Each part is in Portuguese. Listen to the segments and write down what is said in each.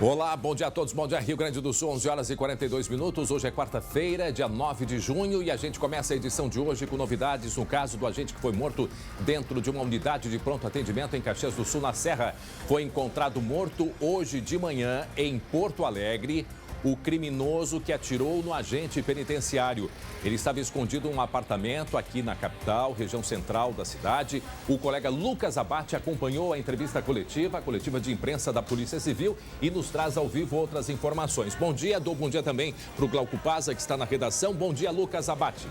Olá, bom dia a todos, bom dia Rio Grande do Sul, 11 horas e 42 minutos. Hoje é quarta-feira, dia 9 de junho e a gente começa a edição de hoje com novidades no caso do agente que foi morto dentro de uma unidade de pronto atendimento em Caxias do Sul, na Serra. Foi encontrado morto hoje de manhã em Porto Alegre. O criminoso que atirou no agente penitenciário. Ele estava escondido em um apartamento aqui na capital, região central da cidade. O colega Lucas Abate acompanhou a entrevista coletiva, a coletiva de imprensa da Polícia Civil e nos traz ao vivo outras informações. Bom dia, dou bom dia também para o Glauco Paza, que está na redação. Bom dia, Lucas Abate.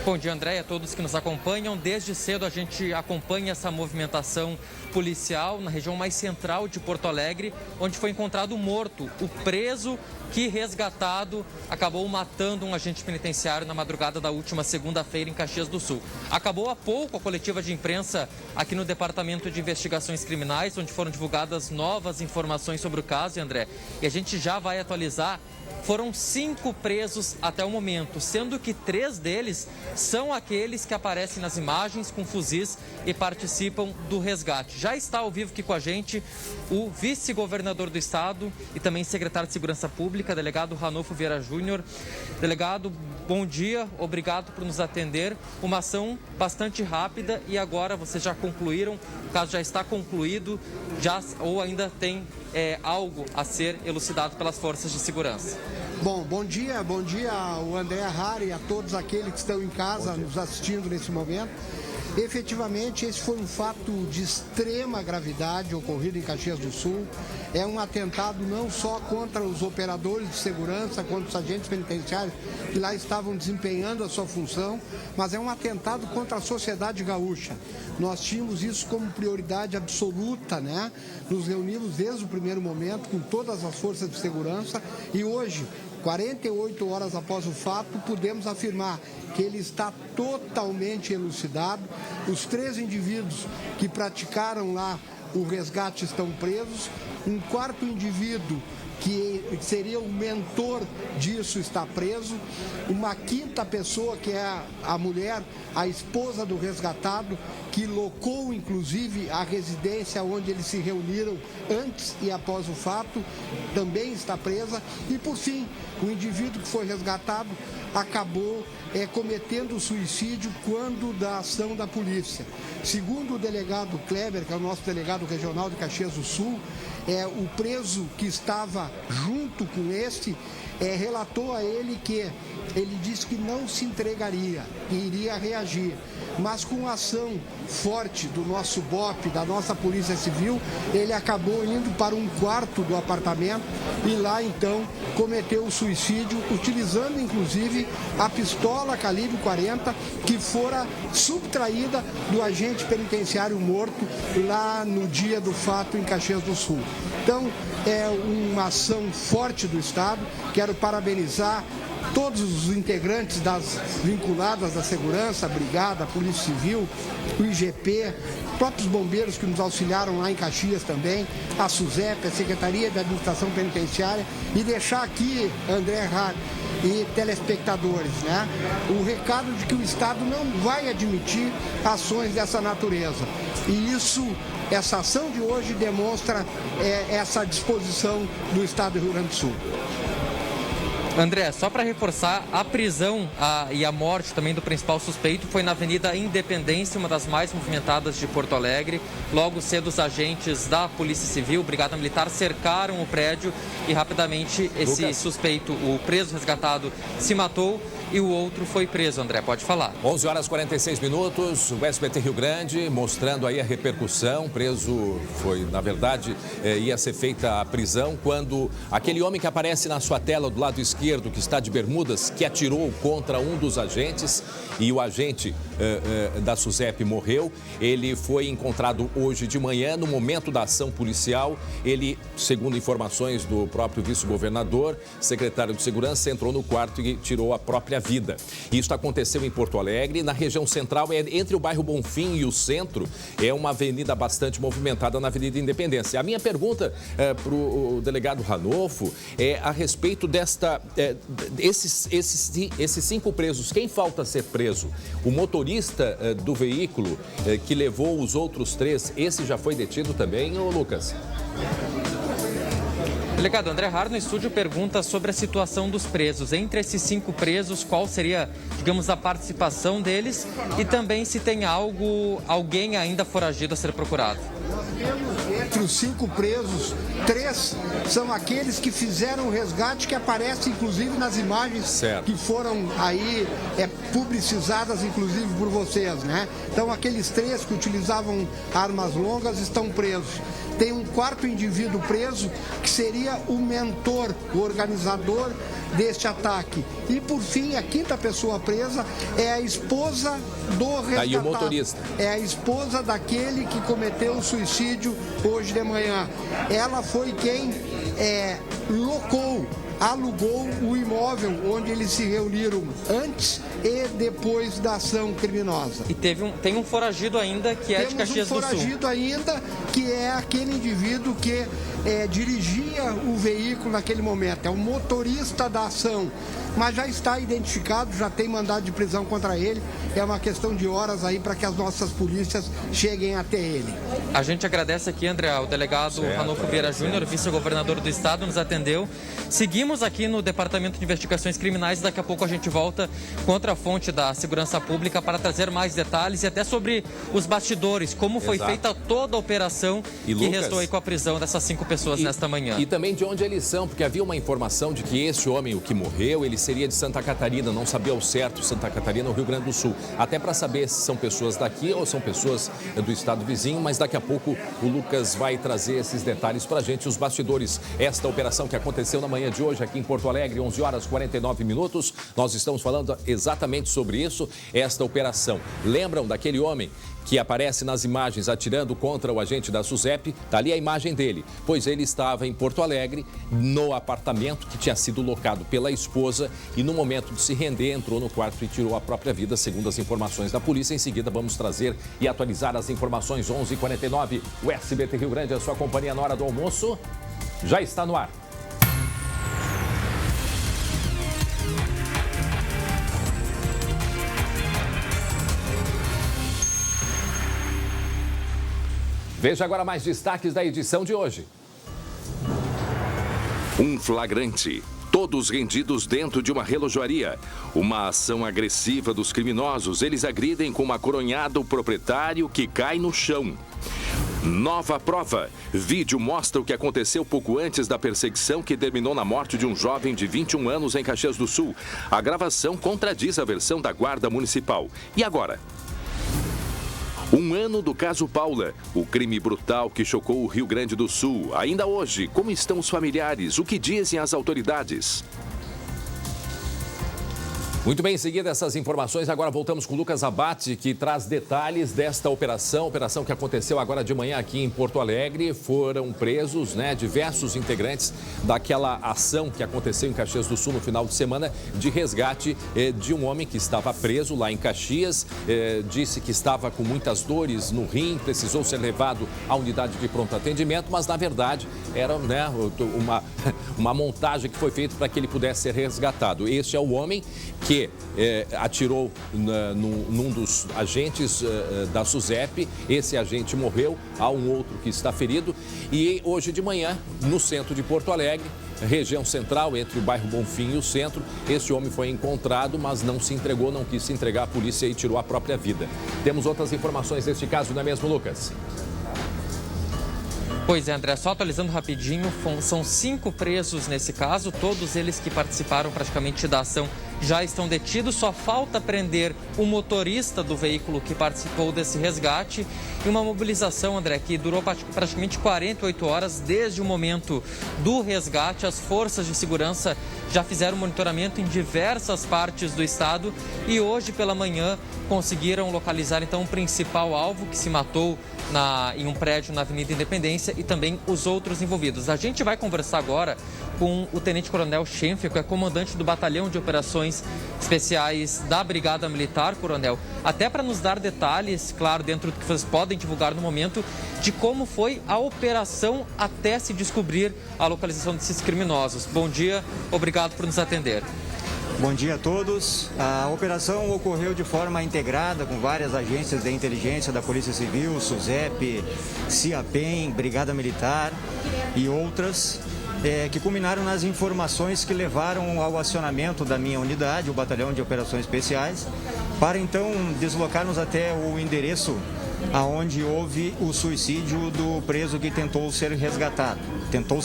Bom dia, André, a todos que nos acompanham. Desde cedo a gente acompanha essa movimentação policial na região mais central de Porto Alegre, onde foi encontrado morto o preso que, resgatado, acabou matando um agente penitenciário na madrugada da última segunda-feira em Caxias do Sul. Acabou há pouco a coletiva de imprensa aqui no Departamento de Investigações Criminais, onde foram divulgadas novas informações sobre o caso, André, e a gente já vai atualizar. Foram 5 presos até o momento, sendo que 3 deles são aqueles que aparecem nas imagens com fuzis e participam do resgate. Já está ao vivo aqui com a gente o vice-governador do estado e também secretário de Segurança Pública, delegado Ranolfo Vieira Júnior. Delegado, bom dia, obrigado por nos atender. Uma ação bastante rápida e agora vocês já concluíram, o caso já está concluído, ou ainda tem algo a ser elucidado pelas forças de segurança? Bom dia ao André Harry e a todos aqueles que estão em casa nos assistindo nesse momento. Efetivamente, esse foi um fato de extrema gravidade ocorrido em Caxias do Sul. É um atentado não só contra os operadores de segurança, contra os agentes penitenciários que lá estavam desempenhando a sua função, mas é um atentado contra a sociedade gaúcha. Nós tínhamos isso como prioridade absoluta, né? Nos reunimos desde o primeiro momento com todas as forças de segurança e hoje, 48 horas após o fato, podemos afirmar que ele está totalmente elucidado. Os 3 indivíduos que praticaram lá o resgate estão presos. Um 4º indivíduo, que seria o mentor disso, está preso. Uma 5ª pessoa, que é a mulher, a esposa do resgatado, que locou inclusive a residência onde eles se reuniram antes e após o fato, também está presa. E por fim, o indivíduo que foi resgatado acabou cometendo suicídio quando da ação da polícia. Segundo o delegado Kleber, que é o nosso delegado regional de Caxias do Sul, o preso que estava junto com este relatou a ele que ele disse que não se entregaria, que iria reagir. Mas com a ação forte do nosso BOP, da nossa Polícia Civil, ele acabou indo para um quarto do apartamento e lá então cometeu o suicídio, utilizando inclusive a pistola calibre 40 que fora subtraída do agente penitenciário morto lá no dia do fato em Caxias do Sul. Então, é uma ação forte do Estado. Quero parabenizar todos os integrantes vinculadas à segurança, a Brigada, a Polícia Civil, o IGP, próprios bombeiros que nos auxiliaram lá em Caxias também, a SUSEP, a Secretaria de Administração Penitenciária, e deixar aqui, André Harry e telespectadores, né, o recado de que o Estado não vai admitir ações dessa natureza. E essa ação de hoje demonstra essa disposição do Estado do Rio Grande do Sul. André, só para reforçar, a prisão e a morte também do principal suspeito foi na Avenida Independência, uma das mais movimentadas de Porto Alegre. Logo cedo, os agentes da Polícia Civil, Brigada Militar, cercaram o prédio e rapidamente esse suspeito, o preso resgatado, se matou e o outro foi preso. André, pode falar. 11 horas e 46 minutos, o SBT Rio Grande mostrando aí a repercussão. Preso foi, na verdade, ia ser feita a prisão quando aquele homem que aparece na sua tela do lado esquerdo, que está de bermudas, que atirou contra um dos agentes e o agente da SUSEP morreu. Ele foi encontrado hoje de manhã, no momento da ação policial. Ele, segundo informações do próprio vice-governador, secretário de Segurança, entrou no quarto e tirou a própria vida. Isso aconteceu em Porto Alegre, na região central, entre o bairro Bonfim e o centro, é uma avenida bastante movimentada na Avenida Independência. A minha pergunta para o delegado Ranolfo é a respeito esses 5 presos. Quem falta ser preso? O motorista do veículo que levou os outros 3, esse já foi detido também, ô Lucas? Delegado, André Har no estúdio pergunta sobre a situação dos presos. Entre esses 5 presos, qual seria, digamos, a participação deles e também se tem alguém ainda foragido a ser procurado? Entre os 5 presos, 3 são aqueles que fizeram o resgate, que aparece inclusive nas imagens que foram aí publicizadas inclusive por vocês, né? Então aqueles 3 que utilizavam armas longas estão presos. Tem um 4º indivíduo preso, que seria o mentor, o organizador deste ataque. E, por fim, a 5ª pessoa presa é a esposa do resgatado. Aí o motorista. É a esposa daquele que cometeu o suicídio hoje de manhã. Ela foi quem alugou o imóvel onde eles se reuniram antes e depois da ação criminosa. E tem um foragido ainda que é de Caxias do Sul. Temos um foragido ainda, que é aquele indivíduo que dirigia o veículo naquele momento. É o motorista da ação, mas já está identificado, já tem mandado de prisão contra ele. É uma questão de horas aí para que as nossas polícias cheguem até ele. A gente agradece aqui, André, o delegado Ranolfo Vieira Júnior, vice-governador do estado, nos atendeu. Seguimos aqui no Departamento de Investigações Criminais. Daqui a pouco a gente volta contra a fonte da segurança pública para trazer mais detalhes e até sobre os bastidores, como foi feita toda a operação que restou aí com a prisão dessas 5 pessoas nesta manhã. E também de onde eles são, porque havia uma informação de que esse homem, o que morreu, ele seria de Santa Catarina, não sabia ao certo Santa Catarina ou Rio Grande do Sul. Até para saber se são pessoas daqui ou são pessoas do estado vizinho, mas daqui a pouco o Lucas vai trazer esses detalhes para a gente, os bastidores. Esta operação que aconteceu na manhã de hoje aqui em Porto Alegre, 11h49, nós estamos falando exatamente sobre isso, esta operação. Lembram daquele homem que aparece nas imagens atirando contra o agente da SUSEP? Está ali a imagem dele, pois ele estava em Porto Alegre, no apartamento que tinha sido locado pela esposa e no momento de se render, entrou no quarto e tirou a própria vida, segundo as informações da polícia. Em seguida, vamos trazer e atualizar as informações. 11h49, o SBT Rio Grande, a sua companhia na hora do almoço, já está no ar. Veja agora mais destaques da edição de hoje. Um flagrante. Todos rendidos dentro de uma relojoaria. Uma ação agressiva dos criminosos. Eles agridem com uma coronhada o proprietário, que cai no chão. Nova prova. Vídeo mostra o que aconteceu pouco antes da perseguição que terminou na morte de um jovem de 21 anos em Caxias do Sul. A gravação contradiz a versão da Guarda Municipal. E agora? 1 ano do caso Paula, o crime brutal que chocou o Rio Grande do Sul. Ainda hoje, como estão os familiares? O que dizem as autoridades? Muito bem, em seguida essas informações, agora voltamos com o Lucas Abate, que traz detalhes desta operação que aconteceu agora de manhã aqui em Porto Alegre. Foram presos, diversos integrantes daquela ação que aconteceu em Caxias do Sul no final de semana de resgate de um homem que estava preso lá em Caxias. Disse que estava com muitas dores no rim, precisou ser levado à unidade de pronto atendimento, mas na verdade era uma montagem que foi feita para que ele pudesse ser resgatado. Este é o homem que atirou num dos agentes da SUSEP. Esse agente morreu, há um outro que está ferido. E hoje de manhã, no centro de Porto Alegre, região central, entre o bairro Bonfim e o centro, esse homem foi encontrado, mas não se entregou, não quis se entregar à polícia e tirou a própria vida. Temos outras informações deste caso, não é mesmo, Lucas? Pois é, André, só atualizando rapidinho, são 5 presos nesse caso, todos eles que participaram praticamente da ação já estão detidos, só falta prender o motorista do veículo que participou desse resgate e uma mobilização, André, que durou praticamente 48 horas desde o momento do resgate. As forças de segurança já fizeram monitoramento em diversas partes do estado e hoje pela manhã conseguiram localizar então o principal alvo que se matou em um prédio na Avenida Independência e também os outros envolvidos. A gente vai conversar agora com o Tenente Coronel Schenfer, que é comandante do Batalhão de Operações Especiais da Brigada Militar, Coronel, até para nos dar detalhes, claro, dentro do que vocês podem divulgar no momento, de como foi a operação até se descobrir a localização desses criminosos. Bom dia, obrigado por nos atender. Bom dia a todos. A operação ocorreu de forma integrada com várias agências de inteligência da Polícia Civil, SUSEP, CIAPEM, Brigada Militar e outras. que culminaram nas informações que levaram ao acionamento da minha unidade, o Batalhão de Operações Especiais, para então deslocarmos até o endereço aonde houve o suicídio do preso que tentou-se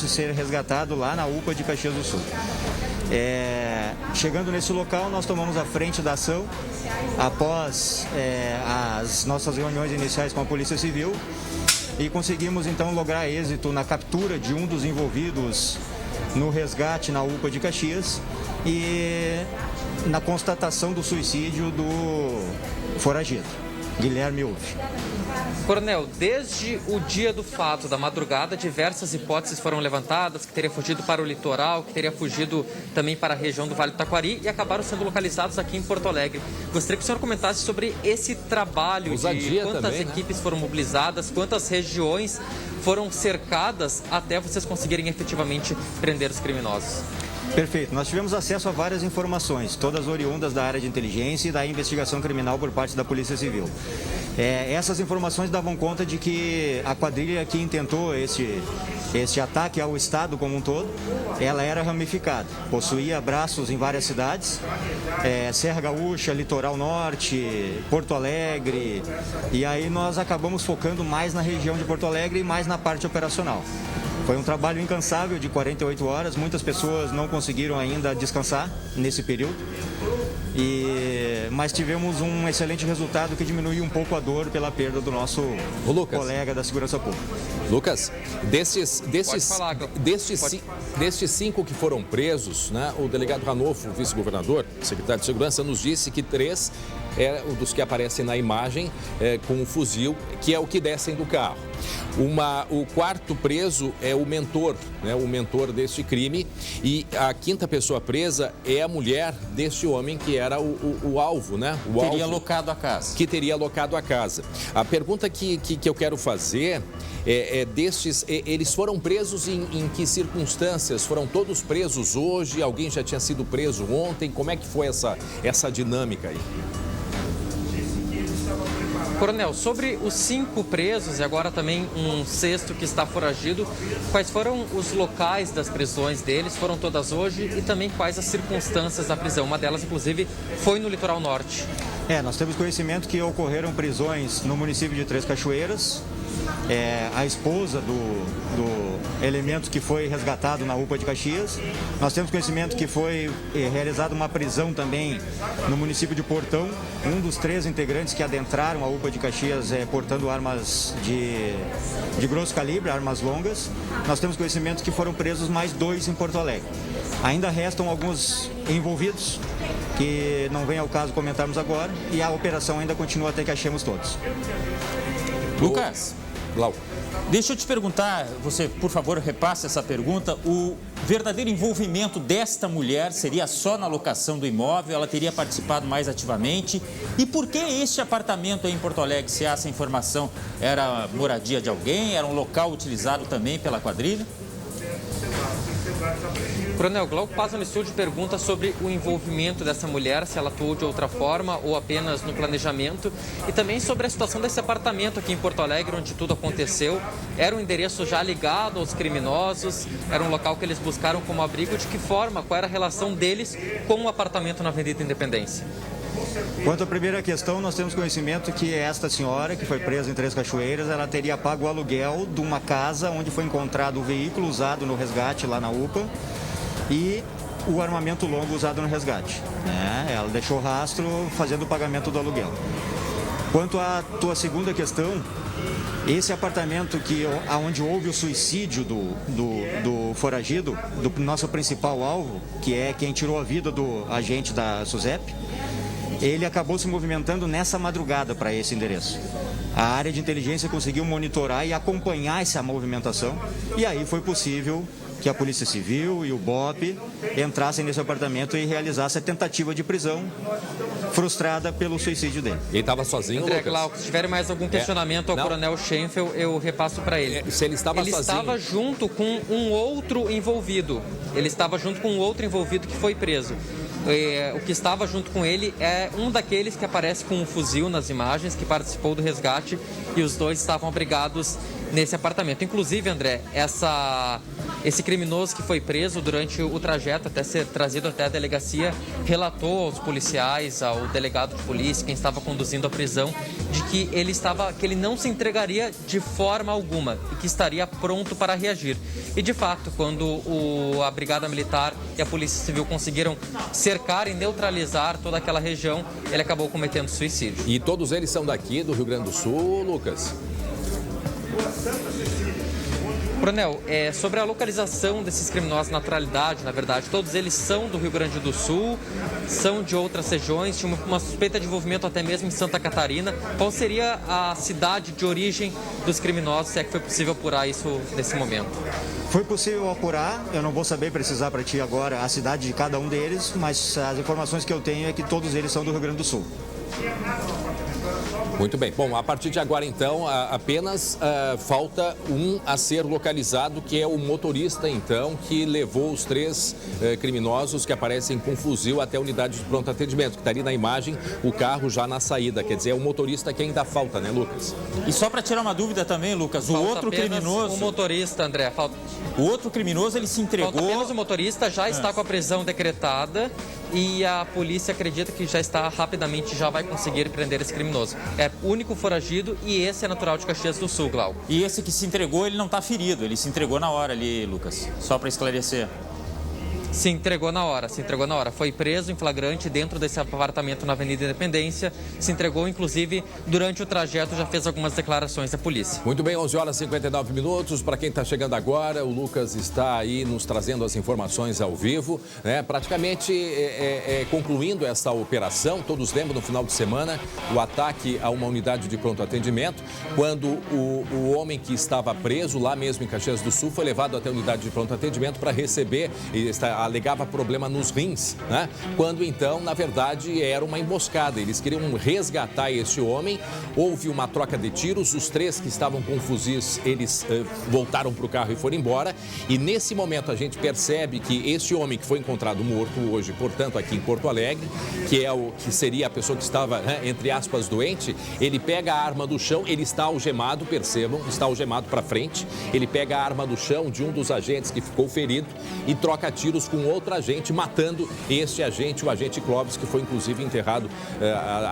ser resgatado lá na UPA de Caxias do Sul. Chegando nesse local, nós tomamos a frente da ação após as nossas reuniões iniciais com a Polícia Civil e conseguimos então lograr êxito na captura de um dos envolvidos no resgate na UPA de Caxias e na constatação do suicídio do foragido, Guilherme Ulf. Coronel, desde o dia do fato, da madrugada, diversas hipóteses foram levantadas, que teria fugido para o litoral, que teria fugido também para a região do Vale do Taquari e acabaram sendo localizados aqui em Porto Alegre. Gostaria que o senhor comentasse sobre esse trabalho, de quantas também, equipes foram mobilizadas, quantas regiões foram cercadas até vocês conseguirem efetivamente prender os criminosos. Perfeito. Nós tivemos acesso a várias informações, todas oriundas da área de inteligência e da investigação criminal por parte da Polícia Civil. Essas informações davam conta de que a quadrilha que intentou este ataque ao Estado como um todo, ela era ramificada. Possuía braços em várias cidades, Serra Gaúcha, Litoral Norte, Porto Alegre, e aí nós acabamos focando mais na região de Porto Alegre e mais na parte operacional. Foi um trabalho incansável de 48 horas, muitas pessoas não conseguiram ainda descansar nesse período, mas tivemos um excelente resultado que diminuiu um pouco a dor pela perda do nosso colega da Segurança Pública. Lucas, destes 5 que foram presos, né, o delegado Ranolfo, vice-governador, secretário de Segurança, nos disse que 3 um dos que aparecem na imagem com um fuzil, que é o que descem do carro. O quarto preso é o mentor, né, o mentor deste crime, e a 5ª pessoa presa é a mulher deste homem que era o alvo, né? Teria alocado a casa. Que teria alocado a casa. A pergunta que eu quero fazer eles foram presos em que circunstâncias? Foram todos presos hoje? Alguém já tinha sido preso ontem? Como é que foi essa dinâmica aí? Coronel, sobre os 5 presos e agora também um 6º que está foragido, quais foram os locais das prisões deles? Foram todas hoje? E também quais as circunstâncias da prisão? Uma delas, inclusive, foi no Litoral Norte. Nós temos conhecimento que ocorreram prisões no município de Três Cachoeiras. A esposa do elemento que foi resgatado na UPA de Caxias. Nós temos conhecimento que foi realizada uma prisão também no município de Portão. Um dos 3 integrantes que adentraram a UPA de Caxias portando armas de grosso calibre, armas longas. Nós temos conhecimento que foram presos mais 2 em Porto Alegre. Ainda restam alguns envolvidos, que não vem ao caso comentarmos agora, e a operação ainda continua até que achemos todos. Lucas, deixa eu te perguntar, você, por favor, repasse essa pergunta. O verdadeiro envolvimento desta mulher seria só na locação do imóvel? Ela teria participado mais ativamente? E por que este apartamento aí em Porto Alegre, se essa informação era moradia de alguém? Era um local utilizado também pela quadrilha? Coronel, Glauco Paz no estúdio pergunta sobre o envolvimento dessa mulher, se ela atuou de outra forma ou apenas no planejamento, e também sobre a situação desse apartamento aqui em Porto Alegre, onde tudo aconteceu. Era um endereço já ligado aos criminosos, era um local que eles buscaram como abrigo. De que forma, qual era a relação deles com o apartamento na Avenida Independência? Quanto à primeira questão, nós temos conhecimento que esta senhora, que foi presa em Três Cachoeiras, ela teria pago o aluguel de uma casa onde foi encontrado o veículo usado no resgate lá na UPA e o armamento longo usado no resgate. Ela deixou rastro fazendo o pagamento do aluguel. Quanto à tua segunda questão, esse apartamento onde houve o suicídio do foragido, do nosso principal alvo, que é quem tirou a vida do agente da SUSEP, ele acabou se movimentando nessa madrugada para esse endereço. A área de inteligência conseguiu monitorar e acompanhar essa movimentação, e aí foi possível que a Polícia Civil e o BOP entrassem nesse apartamento e realizassem a tentativa de prisão frustrada pelo suicídio dele. Ele estava sozinho, André Lucas? Glauco, se tiver mais algum questionamento ao Coronel Schenfeld, eu repasso para ele. Se ele estava sozinho. Ele estava junto com um outro envolvido. Ele estava junto com um outro envolvido que foi preso. O que estava junto com ele é um daqueles que aparece com um fuzil nas imagens, que participou do resgate, e os 2 estavam abrigados nesse apartamento. Inclusive, André, esse criminoso que foi preso durante o trajeto até ser trazido até a delegacia relatou aos policiais, ao delegado de polícia, quem estava conduzindo a prisão, de que ele não se entregaria de forma alguma e que estaria pronto para reagir. E de fato, quando a Brigada Militar e a Polícia Civil conseguiram cercar e neutralizar toda aquela região, ele acabou cometendo suicídio. E todos eles são daqui do Rio Grande do Sul, Lucas? Coronel, sobre a localização desses criminosos, naturalidade, na verdade, todos eles são do Rio Grande do Sul, são de outras regiões, tinha uma suspeita de envolvimento até mesmo em Santa Catarina. Qual seria a cidade de origem dos criminosos, se é que foi possível apurar isso nesse momento? Foi possível apurar, eu não vou saber precisar para ti agora a cidade de cada um deles, mas as informações que eu tenho é que todos eles são do Rio Grande do Sul. Muito bem. Bom, a partir de agora, então, apenas falta um a ser localizado, que é o motorista, então, que levou os 3 criminosos que aparecem com fuzil até a unidade de pronto atendimento, que está ali na imagem, o carro já na saída. Quer dizer, é o motorista que ainda falta, né, Lucas? E só para tirar uma dúvida também, Lucas, o outro criminoso... O motorista, André, O outro criminoso, ele se entregou... Falta apenas o motorista, já está com a prisão decretada e a polícia acredita que já vai conseguir prender esse criminoso. É o único foragido e esse é natural de Caxias do Sul, Glau. E esse que se entregou, ele não está ferido, ele se entregou na hora ali, Lucas, só para esclarecer. Se entregou na hora. Foi preso em flagrante dentro desse apartamento na Avenida Independência. Se entregou, inclusive, durante o trajeto, já fez algumas declarações à polícia. Muito bem, 11 horas e 59 minutos. Para quem está chegando agora, o Lucas está aí nos trazendo as informações ao vivo, né? Praticamente concluindo essa operação. Todos lembram, no final de semana, o ataque a uma unidade de pronto atendimento, quando o homem que estava preso lá mesmo em Caxias do Sul foi levado até a unidade de pronto atendimento para receber, alegava problema nos rins, né? Quando então, na verdade, era uma emboscada. Eles queriam resgatar esse homem, houve uma troca de tiros, os 3 que estavam com fuzis, eles voltaram para o carro e foram embora. E nesse momento a gente percebe que esse homem que foi encontrado morto hoje, portanto, aqui em Porto Alegre, que seria a pessoa que estava, né, entre aspas, doente, ele pega a arma do chão, ele está algemado, percebam, está algemado para frente, ele pega a arma do chão de um dos agentes que ficou ferido e troca tiros com outro agente, matando este agente, o agente Clóvis, que foi inclusive enterrado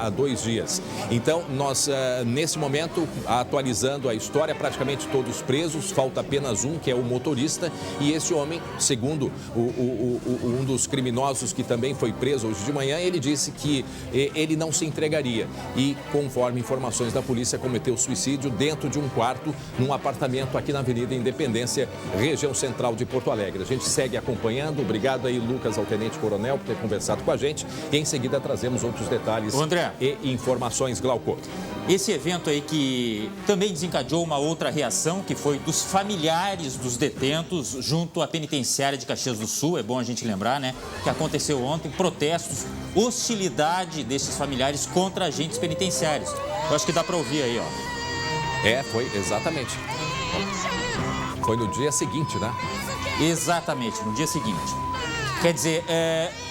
há 2 dias. Então, nós, nesse momento, atualizando a história, praticamente todos presos, falta apenas um, que é o motorista, e esse homem, segundo um dos criminosos que também foi preso hoje de manhã, ele disse que ele não se entregaria e, conforme informações da polícia, cometeu suicídio dentro de um quarto, num apartamento aqui na Avenida Independência, região central de Porto Alegre. A gente segue acompanhando. Obrigado aí, Lucas, ao Tenente Coronel, por ter conversado com a gente. E em seguida trazemos outros detalhes e informações, Glauco. Esse evento aí que também desencadeou uma outra reação, que foi dos familiares dos detentos junto à penitenciária de Caxias do Sul. É bom a gente lembrar, né? Que aconteceu ontem, protestos, hostilidade desses familiares contra agentes penitenciários. Eu acho que dá para ouvir aí, ó. Foi exatamente. Foi no dia seguinte, né? Exatamente, no dia seguinte. Quer dizer,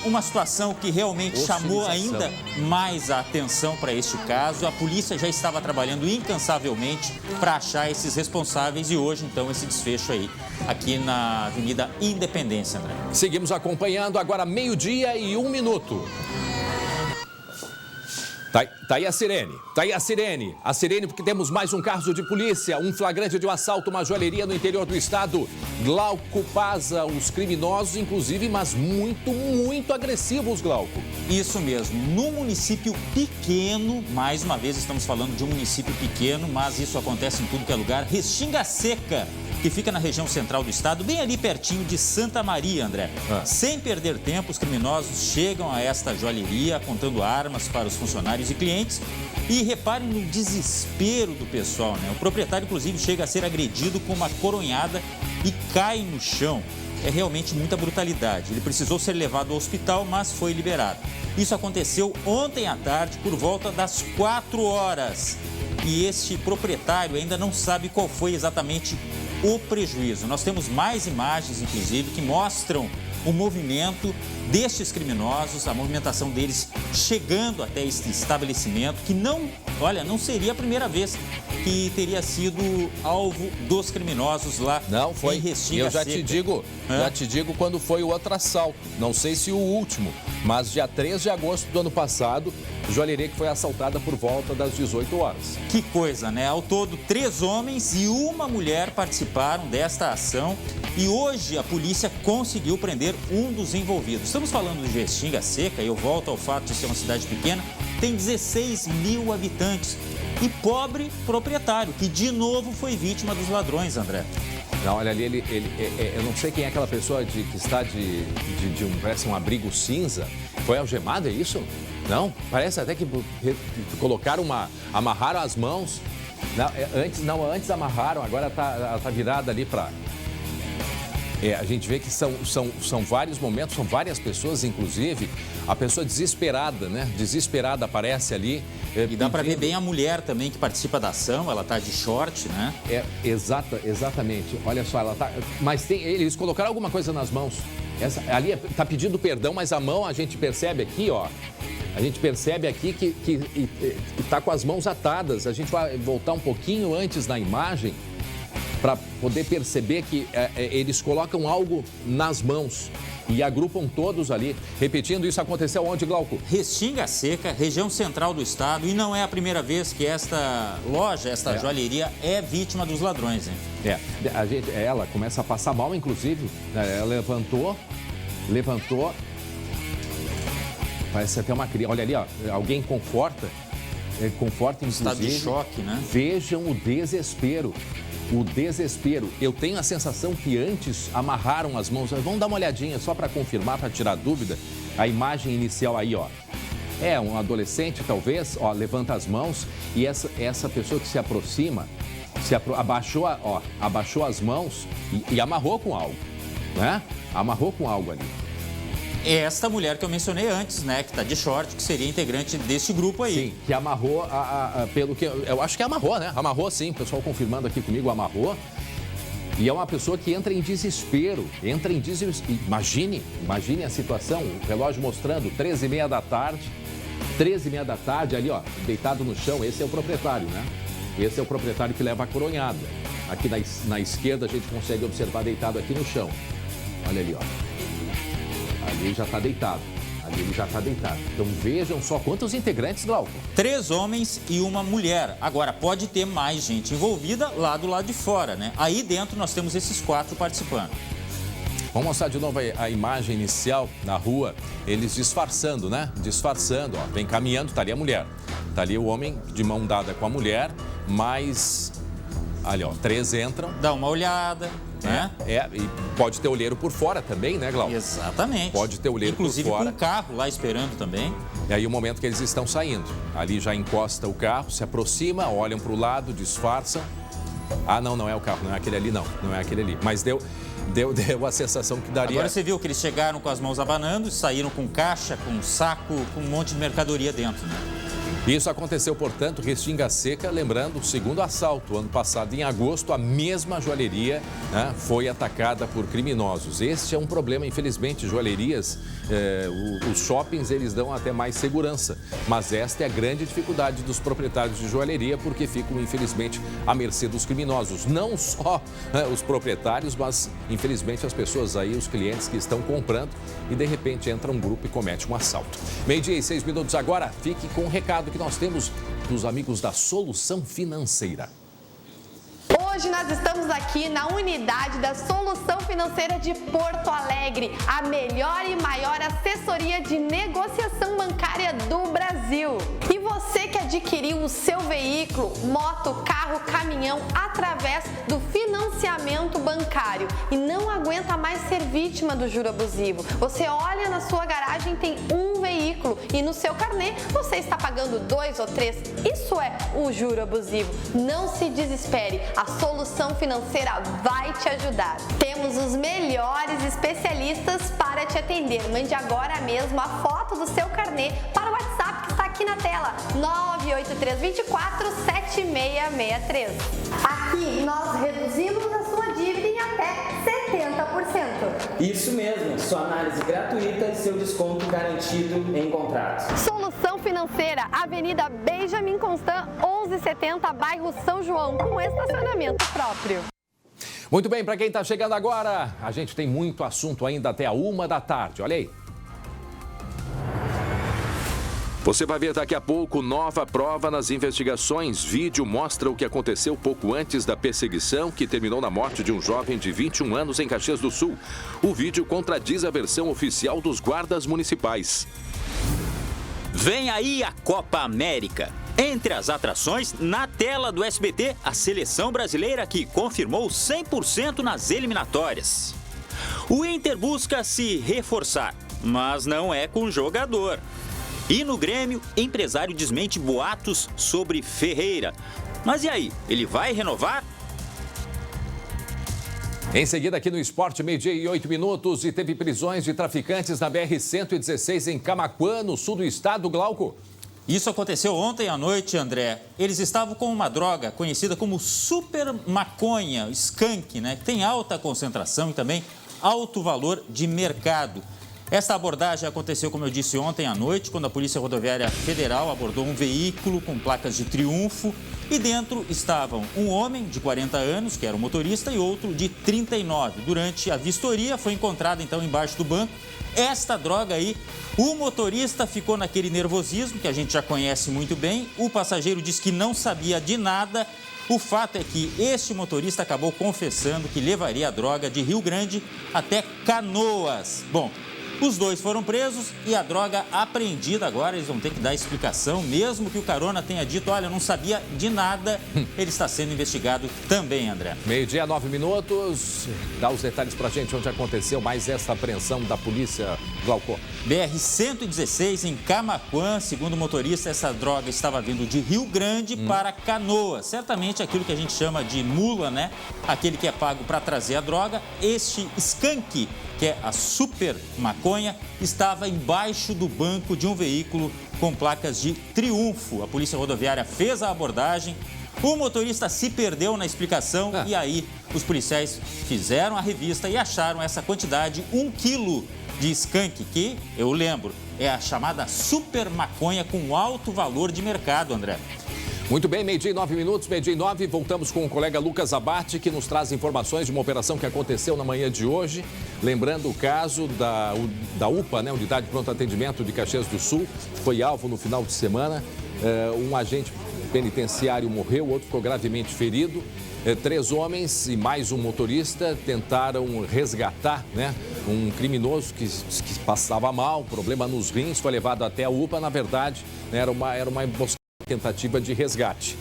uma situação que realmente chamou ainda mais a atenção para este caso. A polícia já estava trabalhando incansavelmente para achar esses responsáveis e hoje, então, esse desfecho aí, aqui na Avenida Independência, André. Seguimos acompanhando agora 12h01. Tá aí a sirene. A sirene porque temos mais um caso de polícia, um flagrante de um assalto a uma joalheria no interior do estado. Glauco Paza, os criminosos, inclusive, mas muito agressivos, Glauco. Isso mesmo, num município pequeno, mais uma vez estamos falando de um município pequeno, mas isso acontece em tudo que é lugar, Restinga Seca, que fica na região central do estado, bem ali pertinho de Santa Maria, André. Sem perder tempo, os criminosos chegam a esta joalheria apontando armas para os funcionários e clientes. E reparem no desespero do pessoal, né? O proprietário, inclusive, chega a ser agredido com uma coronhada e cai no chão. É realmente muita brutalidade. Ele precisou ser levado ao hospital, mas foi liberado. Isso aconteceu ontem à tarde, por volta das 4 horas. E este proprietário ainda não sabe qual foi exatamente o prejuízo. Nós temos mais imagens, inclusive, que mostram o movimento destes criminosos, a movimentação deles chegando até este estabelecimento, que não seria a primeira vez que teria sido alvo dos criminosos lá em Restinga Seca. Já te digo quando foi o outro assalto. Não sei se o último, mas dia 3 de agosto do ano passado, joalheria que foi assaltada por volta das 18 horas. Que coisa, né? Ao todo, 3 homens e uma mulher participaram desta ação e hoje a polícia conseguiu prender um dos envolvidos. Estamos falando de Restinga Seca e eu volto ao fato de ser uma cidade pequena, tem 16 mil habitantes e pobre proprietário, que de novo foi vítima dos ladrões, André. Não, olha ali, eu não sei quem é aquela pessoa que está parece um abrigo cinza. Foi algemado, é isso? Não, parece até que colocaram amarraram as mãos. Antes amarraram, agora tá virada ali para... a gente vê que são vários momentos, são várias pessoas, inclusive, a pessoa desesperada, né? Desesperada aparece ali. E dá para ver bem a mulher também que participa da ação, ela tá de short, né? Exatamente. Olha só, ela tá... Mas eles colocaram alguma coisa nas mãos. Ali tá pedindo perdão, mas a mão a gente percebe aqui, ó. A gente percebe aqui que tá com as mãos atadas. A gente vai voltar um pouquinho antes na imagem para poder perceber que eles colocam algo nas mãos e agrupam todos ali. Repetindo, isso aconteceu onde, Glauco? Restinga Seca, região central do estado, e não é a primeira vez que esta loja, esta joalheria é vítima dos ladrões, hein? Ela começa a passar mal, inclusive, ela levantou, parece até uma criança, olha ali, ó, alguém conforta, inclusive. Estado de choque, né? Vejam o desespero. Eu tenho a sensação que antes amarraram as mãos. Vamos dar uma olhadinha só para confirmar, para tirar dúvida. A imagem inicial aí, ó. É um adolescente, talvez, ó, levanta as mãos e essa pessoa que se aproxima, abaixou as mãos e amarrou com algo, né? Amarrou com algo ali. Esta mulher que eu mencionei antes, né, que está de short, que seria integrante desse grupo aí. Sim, que amarrou, pelo que... Eu acho que amarrou, né? Amarrou sim, o pessoal confirmando aqui comigo, amarrou. E é uma pessoa que entra em desespero, Imagine a situação, o relógio mostrando 13h30 da tarde. 13h30 da tarde, ali, ó, deitado no chão, esse é o proprietário, né? Esse é o proprietário que leva a coronhada. Aqui na esquerda a gente consegue observar deitado aqui no chão. Olha ali, ó. Ali ele já está deitado. Então vejam só quantos integrantes, Glauco. 3 homens e uma mulher. Agora, pode ter mais gente envolvida lá do lado de fora, né? Aí dentro nós temos esses 4 participando. Vamos mostrar de novo a imagem inicial na rua. Eles disfarçando, né? Disfarçando, ó. Vem caminhando, tá ali a mulher. Tá ali o homem de mão dada com a mulher, mas... Ali, ó, 3 entram. Dá uma olhada... né? E pode ter olheiro por fora também, né, Glauco? Exatamente. Pode ter olheiro por fora. Inclusive com um carro lá esperando também. E aí o momento que eles estão saindo. Ali já encosta o carro, se aproxima, olham para o lado, disfarçam. Ah, não é o carro, não é aquele ali, não é aquele ali. Mas deu a sensação que daria... Agora você viu que eles chegaram com as mãos abanando, saíram com caixa, com saco, com um monte de mercadoria dentro, né? Isso aconteceu, portanto, Restinga Seca, lembrando, o segundo assalto. Ano passado, em agosto, a mesma joalheria, né, foi atacada por criminosos. Este é um problema, infelizmente, joalherias, os shoppings, eles dão até mais segurança. Mas esta é a grande dificuldade dos proprietários de joalheria, porque ficam, infelizmente, à mercê dos criminosos. Não só os proprietários, mas, infelizmente, as pessoas aí, os clientes que estão comprando e, de repente, entra um grupo e comete um assalto. 12h06 agora, fique com o recado que nós temos dos amigos da Solução Financeira. Hoje nós estamos aqui na unidade da Solução Financeira de Porto Alegre, a melhor e maior assessoria de negociação bancária do Brasil. E você que adquiriu o seu veículo, moto, carro, caminhão através do financiamento bancário e não aguenta mais ser vítima do juro abusivo. Você olha na sua garagem, tem um veículo e no seu carnê você está pagando 2 ou 3. Isso é o juro abusivo. Não se desespere. A Solução Financeira vai te ajudar. Temos os melhores especialistas para te atender. Mande agora mesmo a foto do seu carnê para o WhatsApp que está aqui na tela, 983247663. Aqui nós reduzimos a sua dívida em até 70%. Isso mesmo, sua análise gratuita e seu desconto garantido em contratos. Solução Financeira, Avenida Benjamin Constant, 1170, bairro São João, com estacionamento próprio. Muito bem, para quem está chegando agora, a gente tem muito assunto ainda até a 1h da tarde, olha aí. Você vai ver daqui a pouco nova prova nas investigações. Vídeo mostra o que aconteceu pouco antes da perseguição que terminou na morte de um jovem de 21 anos em Caxias do Sul. O vídeo contradiz a versão oficial dos guardas municipais. Vem aí a Copa América. Entre as atrações, na tela do SBT, a seleção brasileira que confirmou 100% nas eliminatórias. O Inter busca se reforçar, mas não é com jogador. E no Grêmio, empresário desmente boatos sobre Ferreira. Mas e aí, ele vai renovar? Em seguida, aqui no Esporte, 12h08, e teve prisões de traficantes na BR-116 em Camaquã, no sul do estado, Glauco. Isso aconteceu ontem à noite, André. Eles estavam com uma droga conhecida como super maconha, skunk, né? Que tem alta concentração e também alto valor de mercado. Esta abordagem aconteceu, como eu disse, ontem à noite, quando a Polícia Rodoviária Federal abordou um veículo com placas de Triunfo e dentro estavam um homem de 40 anos, que era o motorista, e outro de 39. Durante a vistoria, foi encontrada, então, embaixo do banco esta droga aí. O motorista ficou naquele nervosismo, que a gente já conhece muito bem. O passageiro disse que não sabia de nada. O fato é que este motorista acabou confessando que levaria a droga de Rio Grande até Canoas. Bom, os dois foram presos e a droga apreendida. Agora eles vão ter que dar explicação, mesmo que o carona tenha dito, olha, eu não sabia de nada. Ele está sendo investigado também, André. 12h09. Dá os detalhes pra gente onde aconteceu mais essa apreensão da polícia, Glauco. BR-116 em Camaquã. Segundo o motorista, essa droga estava vindo de Rio Grande para Canoas. Certamente aquilo que a gente chama de mula, né? Aquele que é pago para trazer a droga. Este skunk, que é a super maconha, estava embaixo do banco de um veículo com placas de Triunfo. A Polícia Rodoviária fez a abordagem, o motorista se perdeu na explicação e aí os policiais fizeram a revista e acharam essa quantidade, 1 quilo de skunk, que, eu lembro, é a chamada super maconha com alto valor de mercado, André. Muito bem, 12h09, 12h09, voltamos com o colega Lucas Abate, que nos traz informações de uma operação que aconteceu na manhã de hoje. Lembrando o caso da UPA, né, Unidade de Pronto Atendimento de Caxias do Sul, foi alvo no final de semana. Um agente penitenciário morreu, outro ficou gravemente ferido. 3 homens e mais um motorista tentaram resgatar, né, um criminoso que passava mal, problema nos rins, foi levado até a UPA. Na verdade, era uma tentativa de resgate.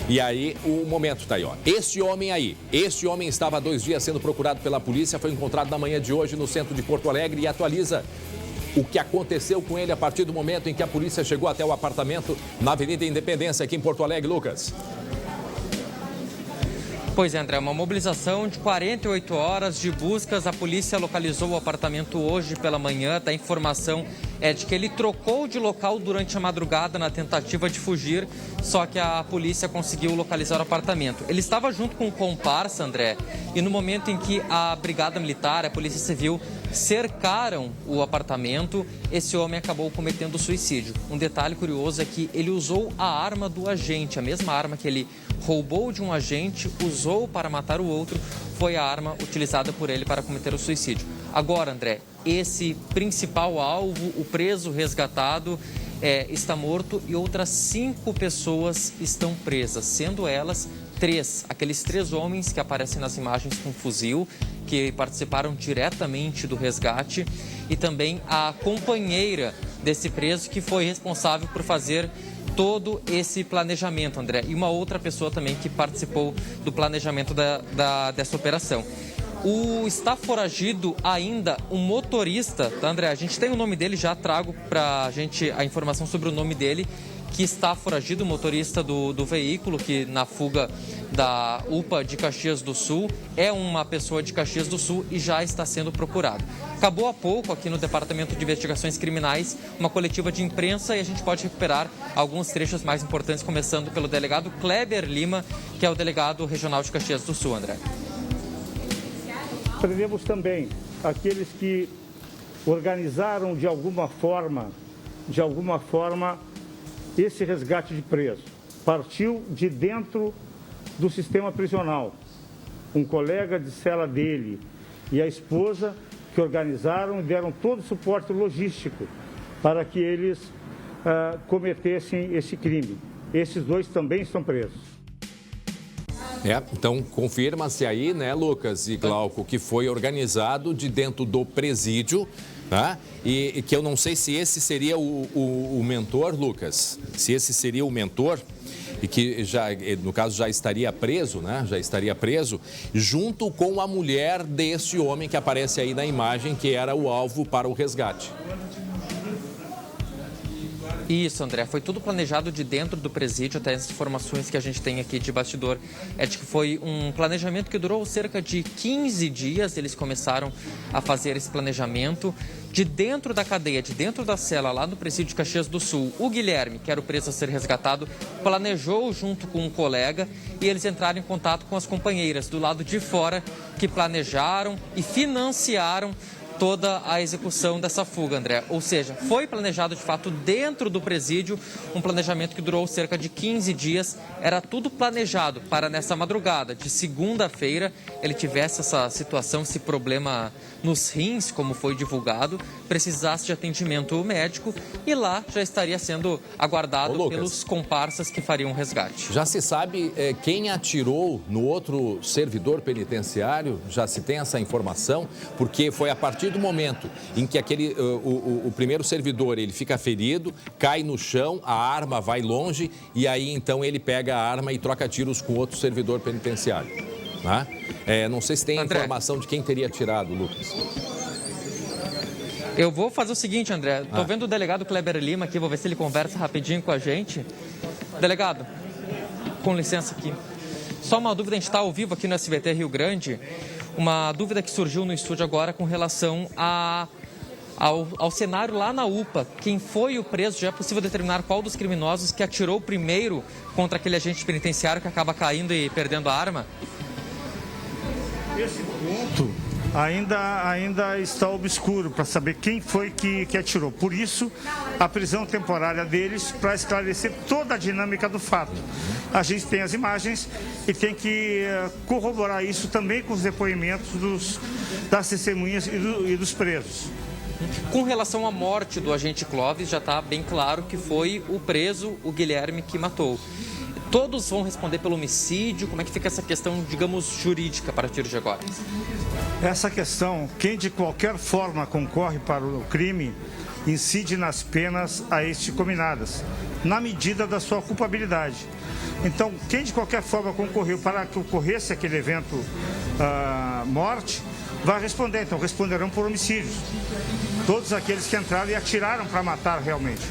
E aí, o momento tá aí, ó. Este homem estava há 2 dias sendo procurado pela polícia, foi encontrado na manhã de hoje no centro de Porto Alegre e atualiza o que aconteceu com ele a partir do momento em que a polícia chegou até o apartamento na Avenida Independência, aqui em Porto Alegre, Lucas. Pois é, André, uma mobilização de 48 horas de buscas. A polícia localizou o apartamento hoje pela manhã. A informação é de que ele trocou de local durante a madrugada na tentativa de fugir, só que a polícia conseguiu localizar o apartamento. Ele estava junto com um comparsa, André, e no momento em que a Brigada Militar, a Polícia Civil, cercaram o apartamento, esse homem acabou cometendo suicídio. Um detalhe curioso é que ele usou a arma do agente, a mesma arma que ele roubou de um agente, usou para matar o outro, foi a arma utilizada por ele para cometer o suicídio. Agora, André, esse principal alvo, o preso resgatado, está morto e outras 5 pessoas estão presas, sendo elas 3, aqueles 3 homens que aparecem nas imagens com fuzil, que participaram diretamente do resgate, e também a companheira desse preso, que foi responsável por fazer todo esse planejamento, André, e uma outra pessoa também que participou do planejamento dessa operação. Está foragido ainda um motorista, tá, André? A gente tem o nome dele, já trago para a gente a informação sobre o nome dele, que está foragido, o motorista do veículo, que na fuga da UPA de Caxias do Sul, é uma pessoa de Caxias do Sul e já está sendo procurado. Acabou há pouco aqui no Departamento de Investigações Criminais uma coletiva de imprensa e a gente pode recuperar alguns trechos mais importantes, começando pelo delegado Kleber Lima, que é o delegado regional de Caxias do Sul, André. Prendemos também aqueles que organizaram de alguma forma, esse resgate de preso. Partiu de dentro do sistema prisional. Um colega de cela dele e a esposa que organizaram e deram todo o suporte logístico para que eles cometessem esse crime. Esses dois também estão presos. Então confirma-se aí, né, Lucas e Glauco, que foi organizado de dentro do presídio, tá? E que eu não sei se esse seria o mentor, Lucas, se esse seria o mentor e que já, no caso, já estaria preso, né? Já estaria preso, junto com a mulher desse homem que aparece aí na imagem, que era o alvo para o resgate. Isso, André, foi tudo planejado de dentro do presídio, até as informações que a gente tem aqui de bastidor é de que foi um planejamento que durou cerca de 15 dias, eles começaram a fazer esse planejamento de dentro da cadeia, de dentro da cela, lá no presídio de Caxias do Sul. O Guilherme, que era o preso a ser resgatado, planejou junto com um colega e eles entraram em contato com as companheiras do lado de fora que planejaram e financiaram toda a execução dessa fuga, André. Ou seja, foi planejado de fato dentro do presídio, um planejamento que durou cerca de 15 dias. Era tudo planejado para nessa madrugada de segunda-feira ele tivesse essa situação, esse problema nos rins, como foi divulgado, precisasse de atendimento médico e lá já estaria sendo aguardado pelos comparsas que fariam o resgate. Já se sabe quem atirou no outro servidor penitenciário? Já se tem essa informação? Porque foi a partir do momento em que o primeiro servidor ele fica ferido, cai no chão, a arma vai longe e aí então ele pega a arma e troca tiros com outro servidor penitenciário. Né? Não sei se tem informação de quem teria atirado, Lucas. Eu vou fazer o seguinte, André. Estou vendo o delegado Kleber Lima aqui, vou ver se ele conversa rapidinho com a gente. Delegado, com licença aqui. Só uma dúvida, a gente está ao vivo aqui no SBT Rio Grande. Uma dúvida que surgiu no estúdio agora com relação ao cenário lá na UPA. Quem foi o preso? Já é possível determinar qual dos criminosos que atirou primeiro contra aquele agente penitenciário que acaba caindo e perdendo a arma? Esse ponto ainda está obscuro para saber quem foi que atirou. Por isso, a prisão temporária deles para esclarecer toda a dinâmica do fato. A gente tem as imagens e tem que corroborar isso também com os depoimentos das testemunhas e dos presos. Com relação à morte do agente Clóvis, já está bem claro que foi o preso, o Guilherme, que matou. Todos vão responder pelo homicídio? Como é que fica essa questão, digamos, jurídica a partir de agora? Essa questão, quem de qualquer forma concorre para o crime, incide nas penas a este cominadas, na medida da sua culpabilidade. Então, quem de qualquer forma concorreu para que ocorresse aquele evento morte, vai responder. Então, responderão por homicídios. Todos aqueles que entraram e atiraram para matar realmente.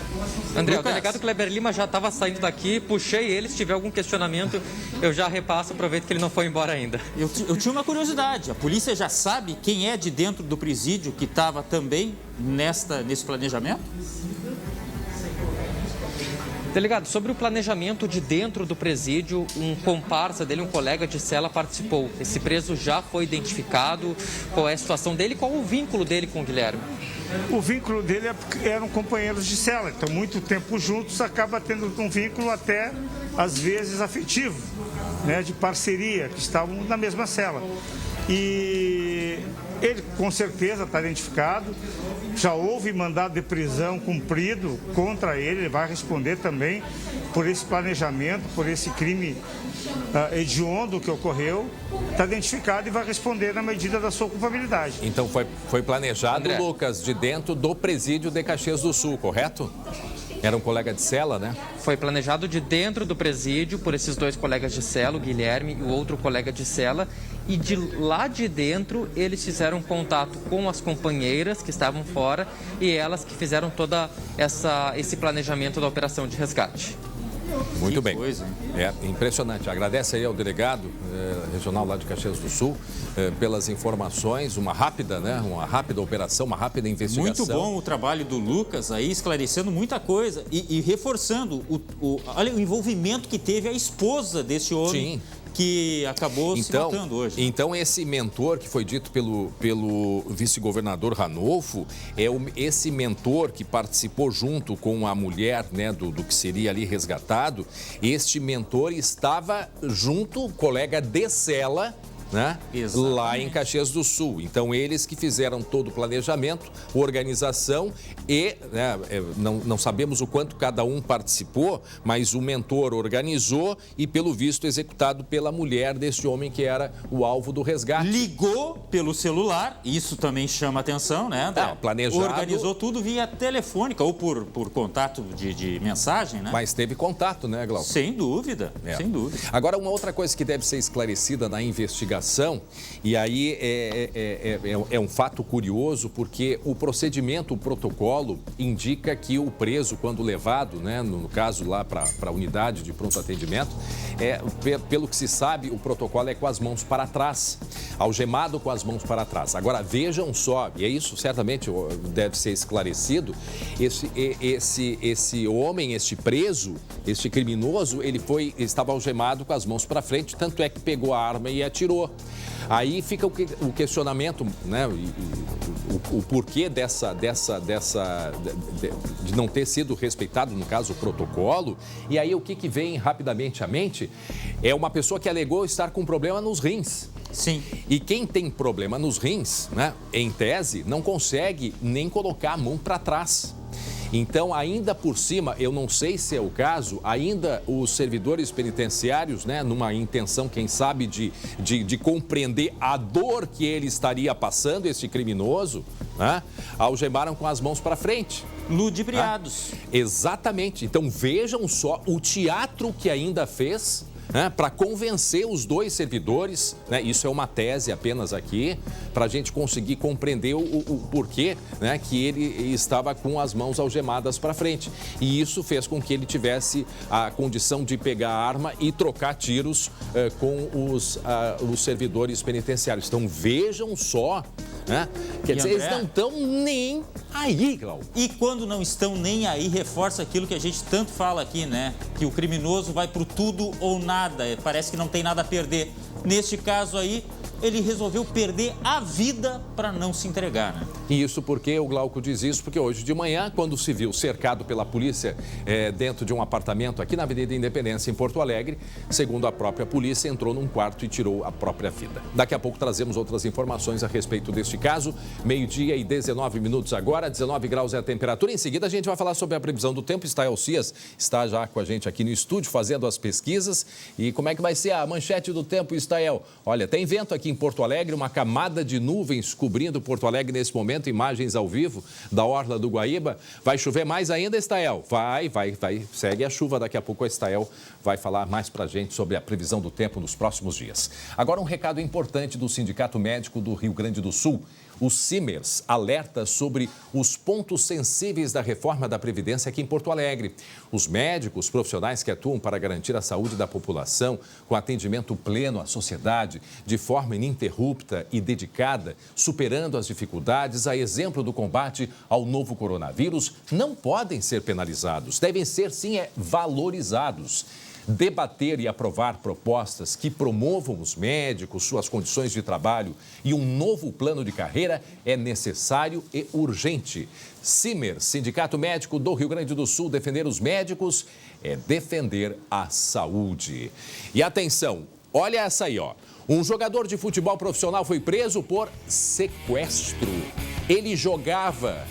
André, o delegado Kleber Lima já estava saindo daqui, puxei ele, se tiver algum questionamento, eu já repasso, aproveito que ele não foi embora ainda. Eu tinha uma curiosidade, a polícia já sabe quem é de dentro do presídio que estava também nesse planejamento? Delegado, sobre o planejamento de dentro do presídio, um comparsa dele, um colega de cela participou. Esse preso já foi identificado, qual é a situação dele, qual o vínculo dele com o Guilherme? O vínculo dele eram companheiros de cela, então muito tempo juntos acaba tendo um vínculo até, às vezes, afetivo, né, de parceria, que estavam na mesma cela. E ele com certeza está identificado, já houve mandado de prisão cumprido contra ele, ele vai responder também por esse planejamento, por esse crime hediondo que ocorreu, está identificado e vai responder na medida da sua culpabilidade. Então foi planejado, André, Lucas, de dentro do presídio de Caxias do Sul, correto? Era um colega de cela, né? Foi planejado de dentro do presídio por esses dois colegas de cela, o Guilherme e o outro colega de cela. E de lá de dentro, eles fizeram contato com as companheiras que estavam fora e elas que fizeram toda esse planejamento da operação de resgate. Muito bem. É impressionante. Agradece aí ao delegado regional lá de Caxias do Sul pelas informações, uma rápida operação, uma rápida investigação. Muito bom o trabalho do Lucas aí, esclarecendo muita coisa e reforçando olha, o envolvimento que teve a esposa desse homem. Sim. que acabou se matando hoje. Então, esse mentor que foi dito pelo vice-governador Ranolfo, esse mentor que participou junto com a mulher, né, do que seria ali resgatado, este mentor estava junto, colega de cela, né? Lá em Caxias do Sul. Então, eles que fizeram todo o planejamento, organização e não sabemos o quanto cada um participou, mas o mentor organizou e, pelo visto, executado pela mulher deste homem que era o alvo do resgate. Ligou pelo celular, isso também chama atenção, né, André? Não, planejado. Organizou tudo via telefônica ou por contato de mensagem, né? Mas teve contato, né, Glauco? Sem dúvida, sem dúvida. Agora, uma outra coisa que deve ser esclarecida na investigação, e aí é um fato curioso, porque o procedimento, o protocolo, indica que o preso, quando levado, né, no caso lá para a unidade de pronto atendimento, pelo que se sabe, o protocolo é com as mãos para trás, algemado com as mãos para trás. Agora, vejam só, e isso certamente deve ser esclarecido, esse homem, este preso, este criminoso, estava algemado com as mãos para frente, tanto é que pegou a arma e atirou. Aí fica o questionamento, né, o porquê de não ter sido respeitado, no caso, o protocolo. E aí o que vem rapidamente à mente é uma pessoa que alegou estar com problema nos rins. Sim. E quem tem problema nos rins, né, em tese, não consegue nem colocar a mão para trás. Então, ainda por cima, eu não sei se é o caso, ainda os servidores penitenciários, né, numa intenção, quem sabe, de compreender a dor que ele estaria passando, esse criminoso, né, algemaram com as mãos para frente. Ludibriados. Exatamente. Então, vejam só o teatro que ainda fez, né, para convencer os dois servidores, né, isso é uma tese apenas aqui, para a gente conseguir compreender o porquê, né, que ele estava com as mãos algemadas para frente. E isso fez com que ele tivesse a condição de pegar a arma e trocar tiros com os servidores penitenciários. Então, vejam só, né, quer dizer, André, eles não estão nem aí, Glauco. E quando não estão nem aí, reforça aquilo que a gente tanto fala aqui, né, que o criminoso vai pro tudo ou nada. Parece que não tem nada a perder. Neste caso aí, ele resolveu perder a vida para não se entregar, né? E isso porque o Glauco diz isso, porque hoje de manhã, quando se viu cercado pela polícia dentro de um apartamento aqui na Avenida Independência, em Porto Alegre, segundo a própria polícia, entrou num quarto e tirou a própria vida. Daqui a pouco trazemos outras informações a respeito deste caso. 12h19 agora, 19 graus é a temperatura. Em seguida, a gente vai falar sobre a previsão do tempo. Stael Cias está já com a gente aqui no estúdio, fazendo as pesquisas. E como é que vai ser a manchete do tempo, Stael? Olha, tem vento aqui em Porto Alegre, uma camada de nuvens cobrindo Porto Alegre nesse momento, imagens ao vivo da Orla do Guaíba. Vai chover mais ainda, Stael? Vai. Segue a chuva, daqui a pouco a Stael vai falar mais pra gente sobre a previsão do tempo nos próximos dias. Agora um recado importante do Sindicato Médico do Rio Grande do Sul. O Simers alerta sobre os pontos sensíveis da reforma da Previdência aqui em Porto Alegre. Os médicos profissionais que atuam para garantir a saúde da população com atendimento pleno à sociedade, de forma ininterrupta e dedicada, superando as dificuldades, a exemplo do combate ao novo coronavírus, não podem ser penalizados, devem ser, sim, valorizados. Debater e aprovar propostas que promovam os médicos, suas condições de trabalho e um novo plano de carreira é necessário e urgente. Simers, Sindicato Médico do Rio Grande do Sul, defender os médicos é defender a saúde. E atenção, olha essa aí, ó. Um jogador de futebol profissional foi preso por sequestro. Ele jogava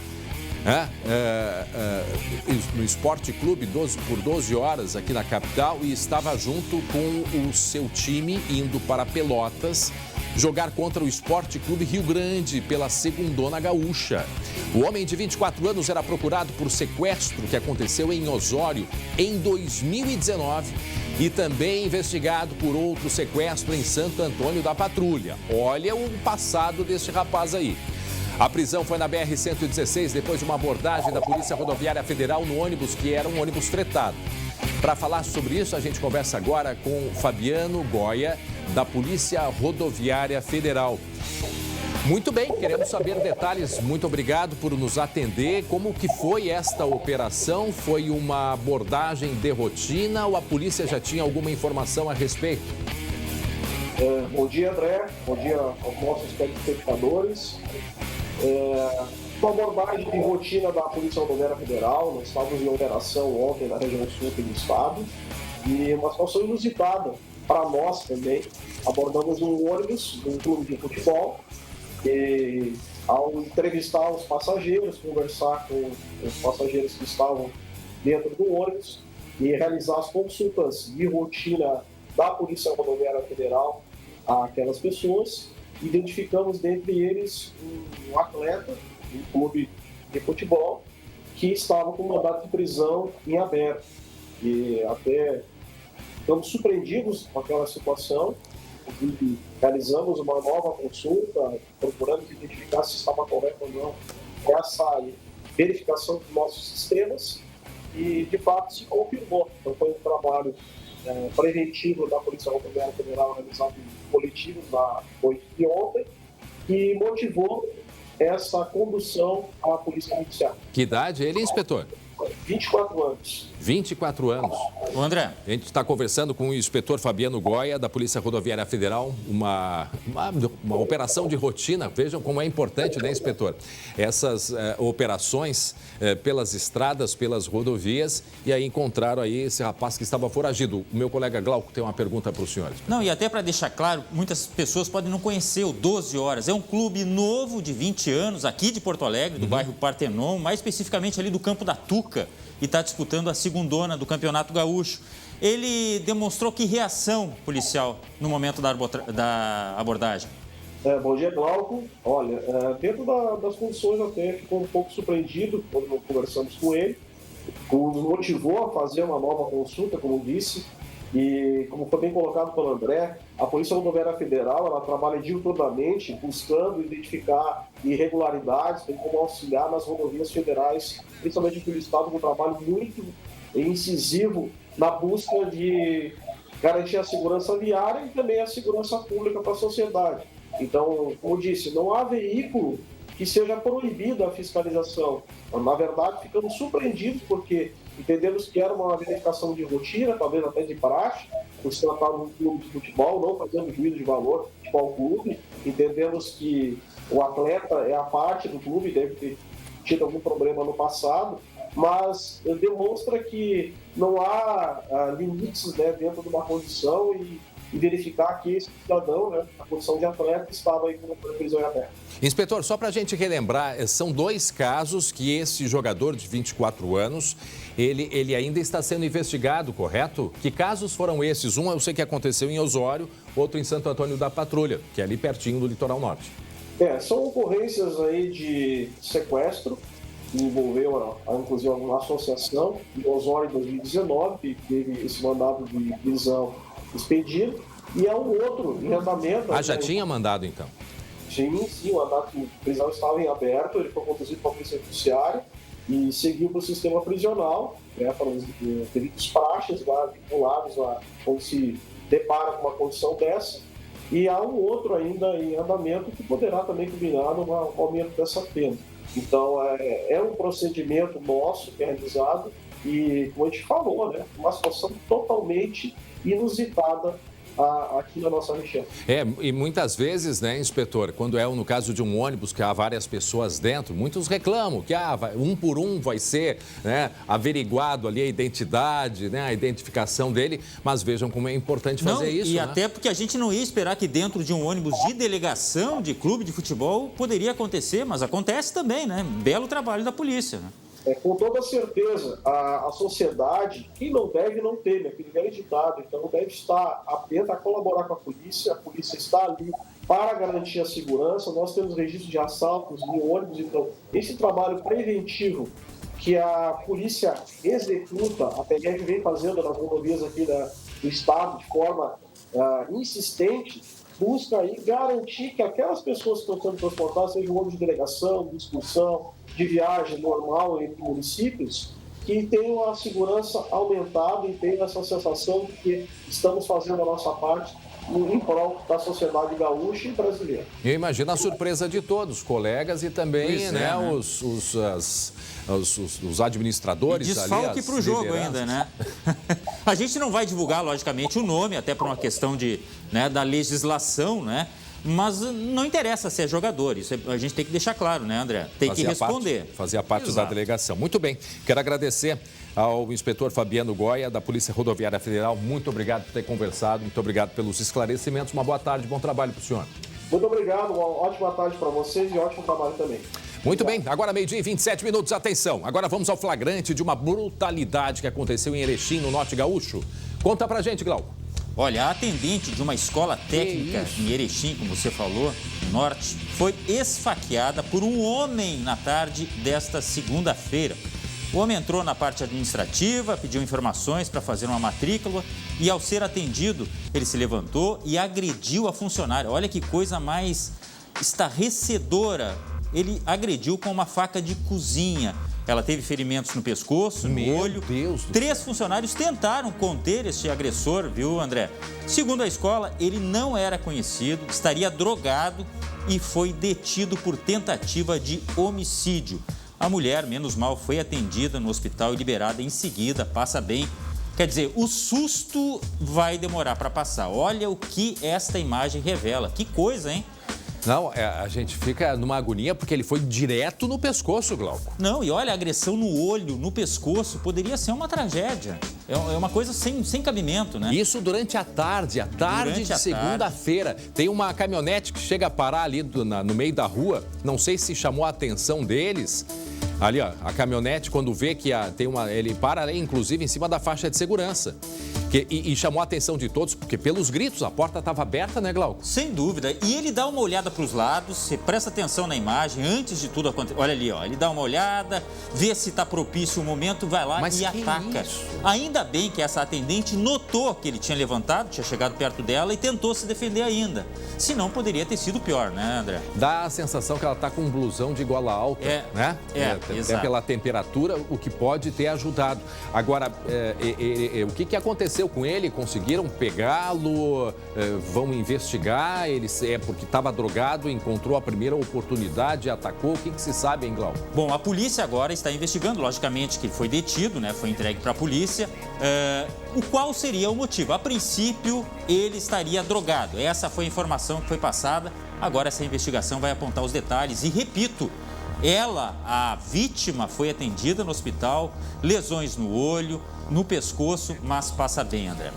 no Esporte Clube por 12 horas aqui na capital e estava junto com o seu time indo para Pelotas jogar contra o Esporte Clube Rio Grande pela Segundona Gaúcha. O homem de 24 anos era procurado por sequestro que aconteceu em Osório em 2019 e também investigado por outro sequestro em Santo Antônio da Patrulha. Olha o passado deste rapaz aí. A prisão foi na BR-116 depois de uma abordagem da Polícia Rodoviária Federal no ônibus, que era um ônibus fretado. Para falar sobre isso, a gente conversa agora com Fabiano Goya, da Polícia Rodoviária Federal. Muito bem, queremos saber detalhes. Muito obrigado por nos atender. Como que foi esta operação? Foi uma abordagem de rotina ou a polícia já tinha alguma informação a respeito? Bom dia, André. Bom dia aos nossos telespectadores. Uma abordagem de rotina da Polícia Rodoviária Federal. Nós estávamos em operação ontem na região sul aqui do estado e uma situação inusitada para nós também. Abordamos um ônibus de um clube de futebol e, ao entrevistar os passageiros, conversar com os passageiros que estavam dentro do ônibus e realizar as consultas de rotina da Polícia Rodoviária Federal àquelas pessoas, identificamos dentre eles um atleta de um clube de futebol que estava com mandato de prisão em aberto. E até ficamos surpreendidos com aquela situação, e realizamos uma nova consulta, procurando identificar se estava correto ou não essa verificação dos nossos sistemas, e de fato se confirmou. Então foi um trabalho preventivo da Polícia Rodoviária Federal realizado em coletivos na noite de ontem, que motivou essa condução à Polícia Judiciária. Que idade ele, inspetor? 24 anos. 24 anos. Ô, André. A gente está conversando com o inspetor Fabiano Goya, da Polícia Rodoviária Federal, uma operação de rotina. Vejam como é importante, né, inspetor? Essas operações pelas estradas, pelas rodovias, e aí encontraram aí esse rapaz que estava foragido. O meu colega Glauco tem uma pergunta para os senhores. Não, e até para deixar claro, muitas pessoas podem não conhecer o 12 Horas. É um clube novo de 20 anos, aqui de Porto Alegre, do bairro Partenon, mais especificamente ali do Campo da Tuca, e está disputando a segundona do Campeonato Gaúcho. Ele demonstrou que reação policial no momento da abordagem? Bom dia, Glauco. Olha, dentro das condições até ficou um pouco surpreendido quando conversamos com ele. Nos motivou a fazer uma nova consulta, como disse, e como foi bem colocado pelo André, a Polícia Rodoviária Federal ela trabalha diuturnamente buscando identificar irregularidades, bem como auxiliar nas rodovias federais, principalmente aqui no estado, com um trabalho muito incisivo na busca de garantir a segurança viária e também a segurança pública para a sociedade. Então, como disse, não há veículo que seja proibida a fiscalização. Na verdade, ficamos surpreendidos porque entendemos que era uma verificação de rotina, talvez até de praxe, por se tratar de um clube de futebol, não fazendo juízo de valor de qual clube. Entendemos que o atleta é a parte do clube, deve ter tido algum problema no passado, mas demonstra que não há limites, né, dentro de uma condição e verificar que esse cidadão, né, a condição de atleta, estava aí com a prisão em aberto. Inspetor, só para a gente relembrar, são 2 casos que esse jogador de 24 anos, ele ainda está sendo investigado, correto? Que casos foram esses? Um eu sei que aconteceu em Osório, outro em Santo Antônio da Patrulha, que é ali pertinho do litoral norte. São ocorrências aí de sequestro, que envolveu inclusive uma associação em Osório em 2019, que teve esse mandado de prisão expedido, e é um outro em andamento. Já tinha mandado então? Sim, o mandato de prisão estava em aberto, ele foi conduzido para a Polícia Judiciária e seguiu para o sistema prisional, né, para os delitos praxes lá, vinculados lá, quando se depara com uma condição dessa, e há um outro ainda em andamento que poderá também culminar no aumento dessa pena. Então, é um procedimento nosso que é realizado e, como a gente falou, né, uma situação totalmente inusitada aqui na nossa região. E muitas vezes, né, inspetor, quando é no caso de um ônibus que há várias pessoas dentro, muitos reclamam que um por um vai ser, né, averiguado ali a identidade, né, a identificação dele, mas vejam como é importante fazer isso. E né? Até porque a gente não ia esperar que dentro de um ônibus de delegação de clube de futebol poderia acontecer, mas acontece também, né? Belo trabalho da polícia, né? Com toda certeza, a sociedade, quem não deve, não teme, aquele velho ditado, então deve estar atenta a colaborar com a polícia está ali para garantir a segurança, nós temos registro de assaltos em ônibus, então esse trabalho preventivo que a polícia executa, a PRF vem fazendo nas rodovias aqui do estado de forma insistente, busca aí garantir que aquelas pessoas que estão sendo transportadas, seja um ônibus de delegação, de excursão, de viagem normal entre municípios, que tenham a segurança aumentada e tenham essa sensação de que estamos fazendo a nossa parte em prol da sociedade gaúcha e brasileira. Eu imagino a surpresa de todos, colegas e também os administradores. E desfalque para o jogo ainda, né? A gente não vai divulgar, logicamente, o nome, até por uma questão da legislação, né? Mas não interessa se é jogador, isso a gente tem que deixar claro, né, André? Tem que responder. Fazia parte da delegação. Muito bem, quero agradecer ao inspetor Fabiano Goya, da Polícia Rodoviária Federal. Muito obrigado por ter conversado, muito obrigado pelos esclarecimentos. Uma boa tarde, bom trabalho para o senhor. Muito obrigado, uma ótima tarde para vocês e ótimo trabalho também. Muito bem, agora meio-dia e 27 minutos, atenção. Agora vamos ao flagrante de uma brutalidade que aconteceu em Erechim, no Norte Gaúcho. Conta pra gente, Glauco. Olha, a atendente de uma escola técnica em Erechim, como você falou, no norte, foi esfaqueada por um homem na tarde desta segunda-feira. O homem entrou na parte administrativa, pediu informações para fazer uma matrícula e, ao ser atendido, ele se levantou e agrediu a funcionária. Olha que coisa mais estarrecedora. Ele agrediu com uma faca de cozinha. Ela teve ferimentos no pescoço, no olho. Deus do 3 funcionários tentaram conter este agressor, viu, André? Segundo a escola, ele não era conhecido, estaria drogado e foi detido por tentativa de homicídio. A mulher, menos mal, foi atendida no hospital e liberada em seguida, passa bem. Quer dizer, o susto vai demorar para passar. Olha o que esta imagem revela. Que coisa, hein? Não, a gente fica numa agonia porque ele foi direto no pescoço, Glauco. Não, e olha, a agressão no olho, no pescoço, poderia ser uma tragédia. É uma coisa sem cabimento, né? Isso durante a tarde de segunda-feira. Tem uma caminhonete que chega a parar ali no meio da rua, não sei se chamou a atenção deles. Ali, ó, a caminhonete, quando vê que ele para ali, inclusive, em cima da faixa de segurança. E chamou a atenção de todos, porque pelos gritos, a porta estava aberta, né, Glauco? Sem dúvida. E ele dá uma olhada para os lados, você presta atenção na imagem, antes de tudo acontecer. Olha ali, ó, ele dá uma olhada, vê se está propício o momento, vai lá e ataca. Ainda bem que essa atendente notou que ele tinha levantado, tinha chegado perto dela e tentou se defender ainda. Senão poderia ter sido pior, né, André? Dá a sensação que ela está com um blusão de gola alta, né? Até pela temperatura, o que pode ter ajudado. Agora, o que aconteceu com ele? Conseguiram pegá-lo? Vão investigar? Ele porque estava drogado, encontrou a primeira oportunidade, atacou. O que se sabe, hein, Glauco? Bom, a polícia agora está investigando, logicamente que ele foi detido, né? Foi entregue para a polícia. Qual seria o motivo? A princípio, ele estaria drogado. Essa foi a informação que foi passada. Agora essa investigação vai apontar os detalhes. E repito, a vítima, foi atendida no hospital, lesões no olho, no pescoço, mas passa bem, André.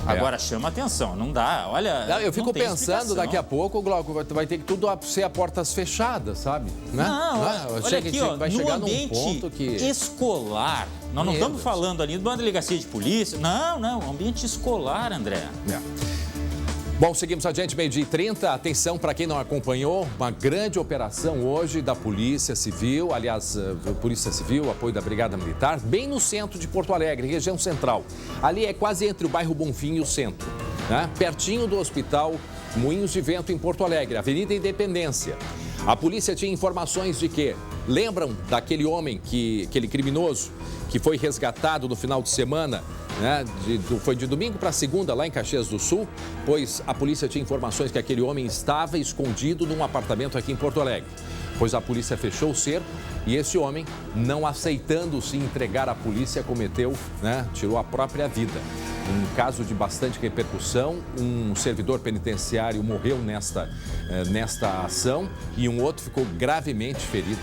Agora chama atenção, não dá, olha... Eu fico pensando, daqui a pouco, Glauco, vai ter que tudo ser a portas fechadas, sabe? Né? Olha aqui, ó, no ambiente escolar, nós não estamos falando ali de uma delegacia de polícia, não, ambiente escolar, André. Bom, seguimos adiante, meio-dia e 30. Atenção para quem não acompanhou, uma grande operação hoje da Polícia Civil, aliás, Polícia Civil, apoio da Brigada Militar, bem no centro de Porto Alegre, região central. Ali é quase entre o bairro Bonfim e o centro, né? Pertinho do Hospital Moinhos de Vento, em Porto Alegre, Avenida Independência. A polícia tinha informações de que, lembram daquele homem, aquele criminoso, que foi resgatado no final de semana, né? Foi de domingo para segunda, lá em Caxias do Sul, pois a polícia tinha informações que aquele homem estava escondido num apartamento aqui em Porto Alegre. Pois a polícia fechou o cerco e esse homem, não aceitando se entregar à polícia, cometeu, né? Tirou a própria vida. Um caso de bastante repercussão, um servidor penitenciário morreu nesta ação e um outro ficou gravemente ferido.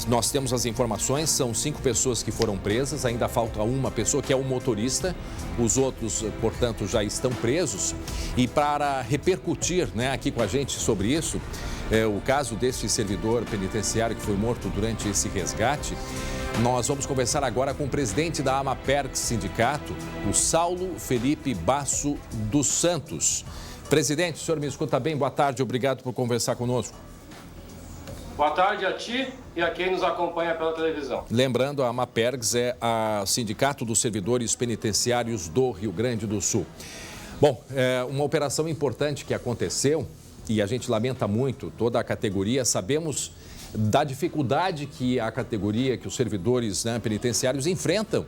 Nós temos as informações, são 5 pessoas que foram presas, ainda falta uma pessoa que é o motorista, os outros, portanto, já estão presos. E para repercutir, né, aqui com a gente sobre isso, o caso deste servidor penitenciário que foi morto durante esse resgate, nós vamos conversar agora com o presidente da AMAPERGS Sindicato, o Saulo Felipe Basso dos Santos. Presidente, o senhor me escuta bem? Boa tarde, obrigado por conversar conosco. Boa tarde a ti e a quem nos acompanha pela televisão. Lembrando, a AMAPERGS é o Sindicato dos Servidores Penitenciários do Rio Grande do Sul. Bom, uma operação importante que aconteceu e a gente lamenta muito, toda a categoria. Sabemos da dificuldade que a categoria, que os servidores, né, penitenciários enfrentam.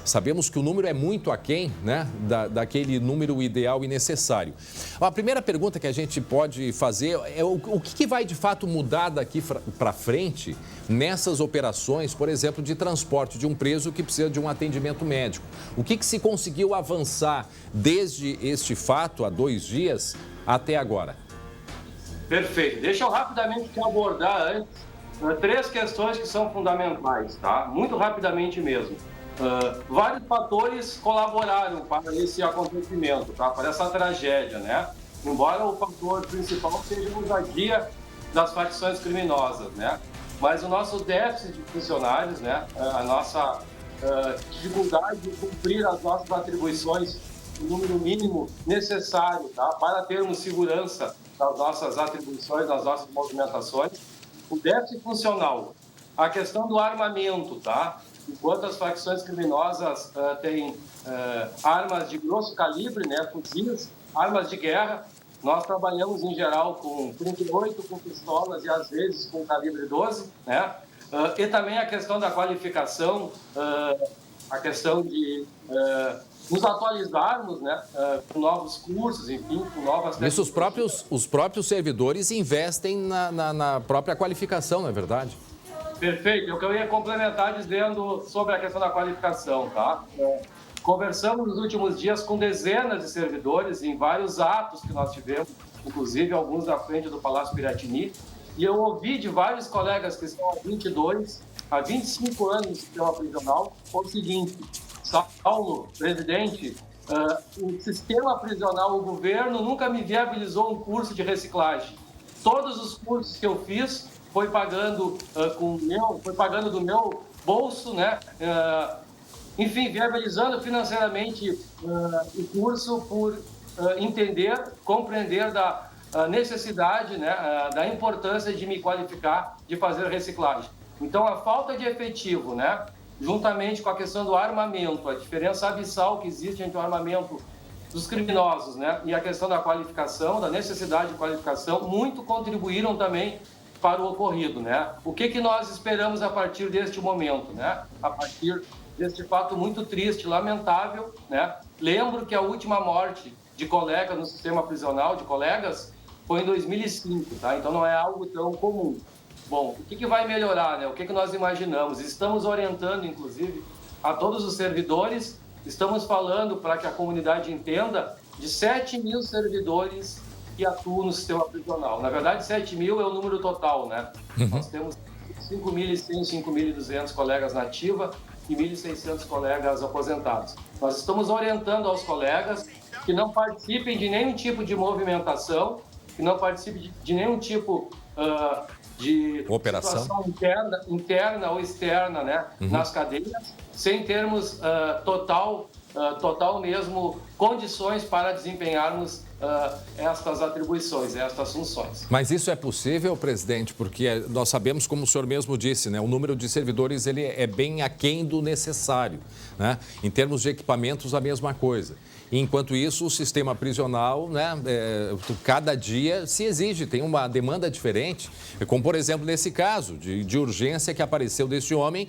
Sabemos que o número é muito aquém, né, daquele número ideal e necessário. A primeira pergunta que a gente pode fazer é o que vai de fato mudar daqui para frente nessas operações, por exemplo, de transporte de um preso que precisa de um atendimento médico. O que se conseguiu avançar desde este fato, há 2 dias, até agora? Perfeito. Deixa eu rapidamente te abordar antes 3 questões que são fundamentais, tá? Muito rapidamente mesmo. Vários fatores colaboraram para esse acontecimento, tá? Para essa tragédia, né? Embora o fator principal seja a ousadia das facções criminosas, né? Mas o nosso déficit de funcionários, né? A nossa dificuldade de cumprir as nossas atribuições, o número mínimo necessário, tá? Para termos segurança das nossas atribuições, das nossas movimentações, o déficit funcional, a questão do armamento, tá? Enquanto as facções criminosas têm armas de grosso calibre, né, fuzis, armas de guerra, nós trabalhamos em geral com 38, com pistolas e às vezes com calibre 12, né? E também a questão da qualificação, a questão de nos atualizarmos, né, com novos cursos, enfim, com novas tecnologias. Isso os próprios servidores investem na própria qualificação, não é verdade? Perfeito. É o que eu ia complementar dizendo sobre a questão da qualificação, tá? Conversamos nos últimos dias com dezenas de servidores em vários atos que nós tivemos, inclusive alguns na frente do Palácio Piratini, e eu ouvi de vários colegas que estão há 22, há 25 anos no sistema prisional, o seguinte: Saulo, presidente, o sistema prisional, o governo nunca me viabilizou um curso de reciclagem. Todos os cursos que eu fiz foi pagando do meu bolso, né? Enfim, viabilizando financeiramente o curso por entender, compreender da necessidade, né? Da importância de me qualificar, de fazer reciclagem. Então, a falta de efetivo, né? Juntamente com a questão do armamento, a diferença abissal que existe entre o armamento dos criminosos, né? E a questão da qualificação, da necessidade de qualificação, muito contribuíram também para o ocorrido, né? O que nós esperamos a partir deste momento, né? A partir deste fato muito triste, lamentável, né? Lembro que a última morte de colegas no sistema prisional, de colegas, foi em 2005, tá? Então não é algo tão comum. Bom, o que vai melhorar, né? O que nós imaginamos? Estamos orientando, inclusive, a todos os servidores, estamos falando para que a comunidade entenda de 7 mil servidores que atuam no sistema prisional. Na verdade, 7 mil é o número total, né? Nós temos 5.100, 5.200 colegas na ativa e 1.600 colegas aposentados. Nós estamos orientando aos colegas que não participem de nenhum tipo de movimentação, que não participem de nenhum tipo de operação, situação interna ou externa, né, nas cadeias, sem termos total mesmo condições para desempenharmos estas atribuições, estas funções. Mas isso é possível, presidente, porque nós sabemos, como o senhor mesmo disse, né, o número de servidores ele é bem aquém do necessário, né? Em termos de equipamentos, a mesma coisa. E, enquanto isso, o sistema prisional, né, cada dia se exige, tem uma demanda diferente, como, por exemplo, nesse caso de urgência que apareceu desse homem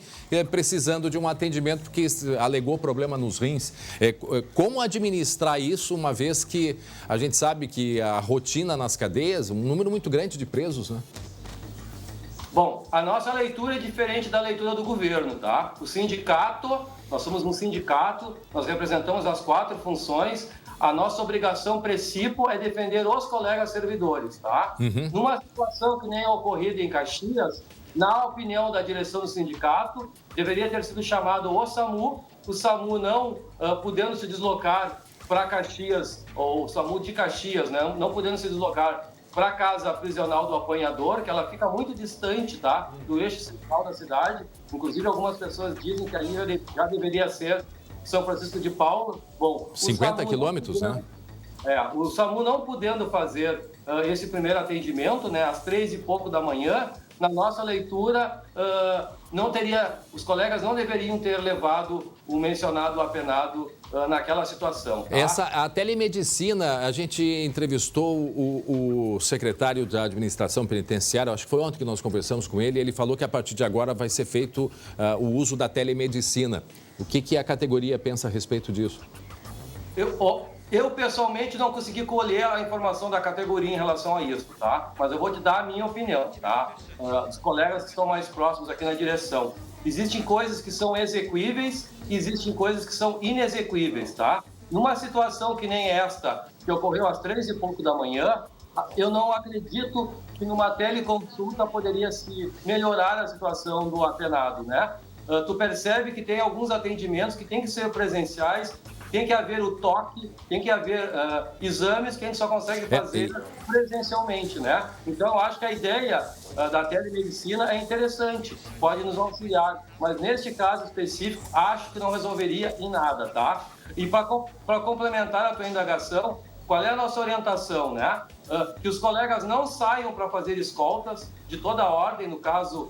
precisando de um atendimento porque alegou problema nos rins. Como administrar isso, uma vez que a gente sabe que a rotina nas cadeias, um número muito grande de presos, né? Bom, a nossa leitura é diferente da leitura do governo, tá? O sindicato, nós somos um sindicato, nós representamos as 4 funções, a nossa obrigação principal é defender os colegas servidores, tá? Numa situação que nem a ocorrida em Caxias, na opinião da direção do sindicato, deveria ter sido chamado o SAMU não podendo se deslocar para Caxias, ou o SAMU de Caxias, né? Não podendo se deslocar para a casa prisional do apanhador, que ela fica muito distante, tá, do eixo central da cidade. Inclusive, algumas pessoas dizem que ali já deveria ser São Francisco de Paula. Bom, 50 quilômetros, né? O SAMU não podendo fazer esse primeiro atendimento, né, às 3 e pouco da manhã, na nossa leitura, os colegas não deveriam ter levado o mencionado apenado naquela situação. Tá? A telemedicina, a gente entrevistou o secretário da administração penitenciária, acho que foi ontem que nós conversamos com ele, ele falou que a partir de agora vai ser feito o uso da telemedicina. O que a categoria pensa a respeito disso? Eu, pessoalmente, não consegui colher a informação da categoria em relação a isso, tá? Mas eu vou te dar a minha opinião, tá? Os colegas que estão mais próximos aqui na direção. Existem coisas que são exequíveis e existem coisas que são inexequíveis, tá? Numa situação que nem esta, que ocorreu às 3 e pouco da manhã, eu não acredito que numa teleconsulta poderia se melhorar a situação do apenado, né? Tu percebe que tem alguns atendimentos que tem que ser presenciais, tem que haver o toque, tem que haver exames que a gente só consegue fazer presencialmente, né? Então, eu acho que a ideia da telemedicina é interessante, pode nos auxiliar, mas neste caso específico, acho que não resolveria em nada, tá? E para complementar a tua indagação, qual é a nossa orientação, né? Que os colegas não saiam para fazer escoltas de toda a ordem, no caso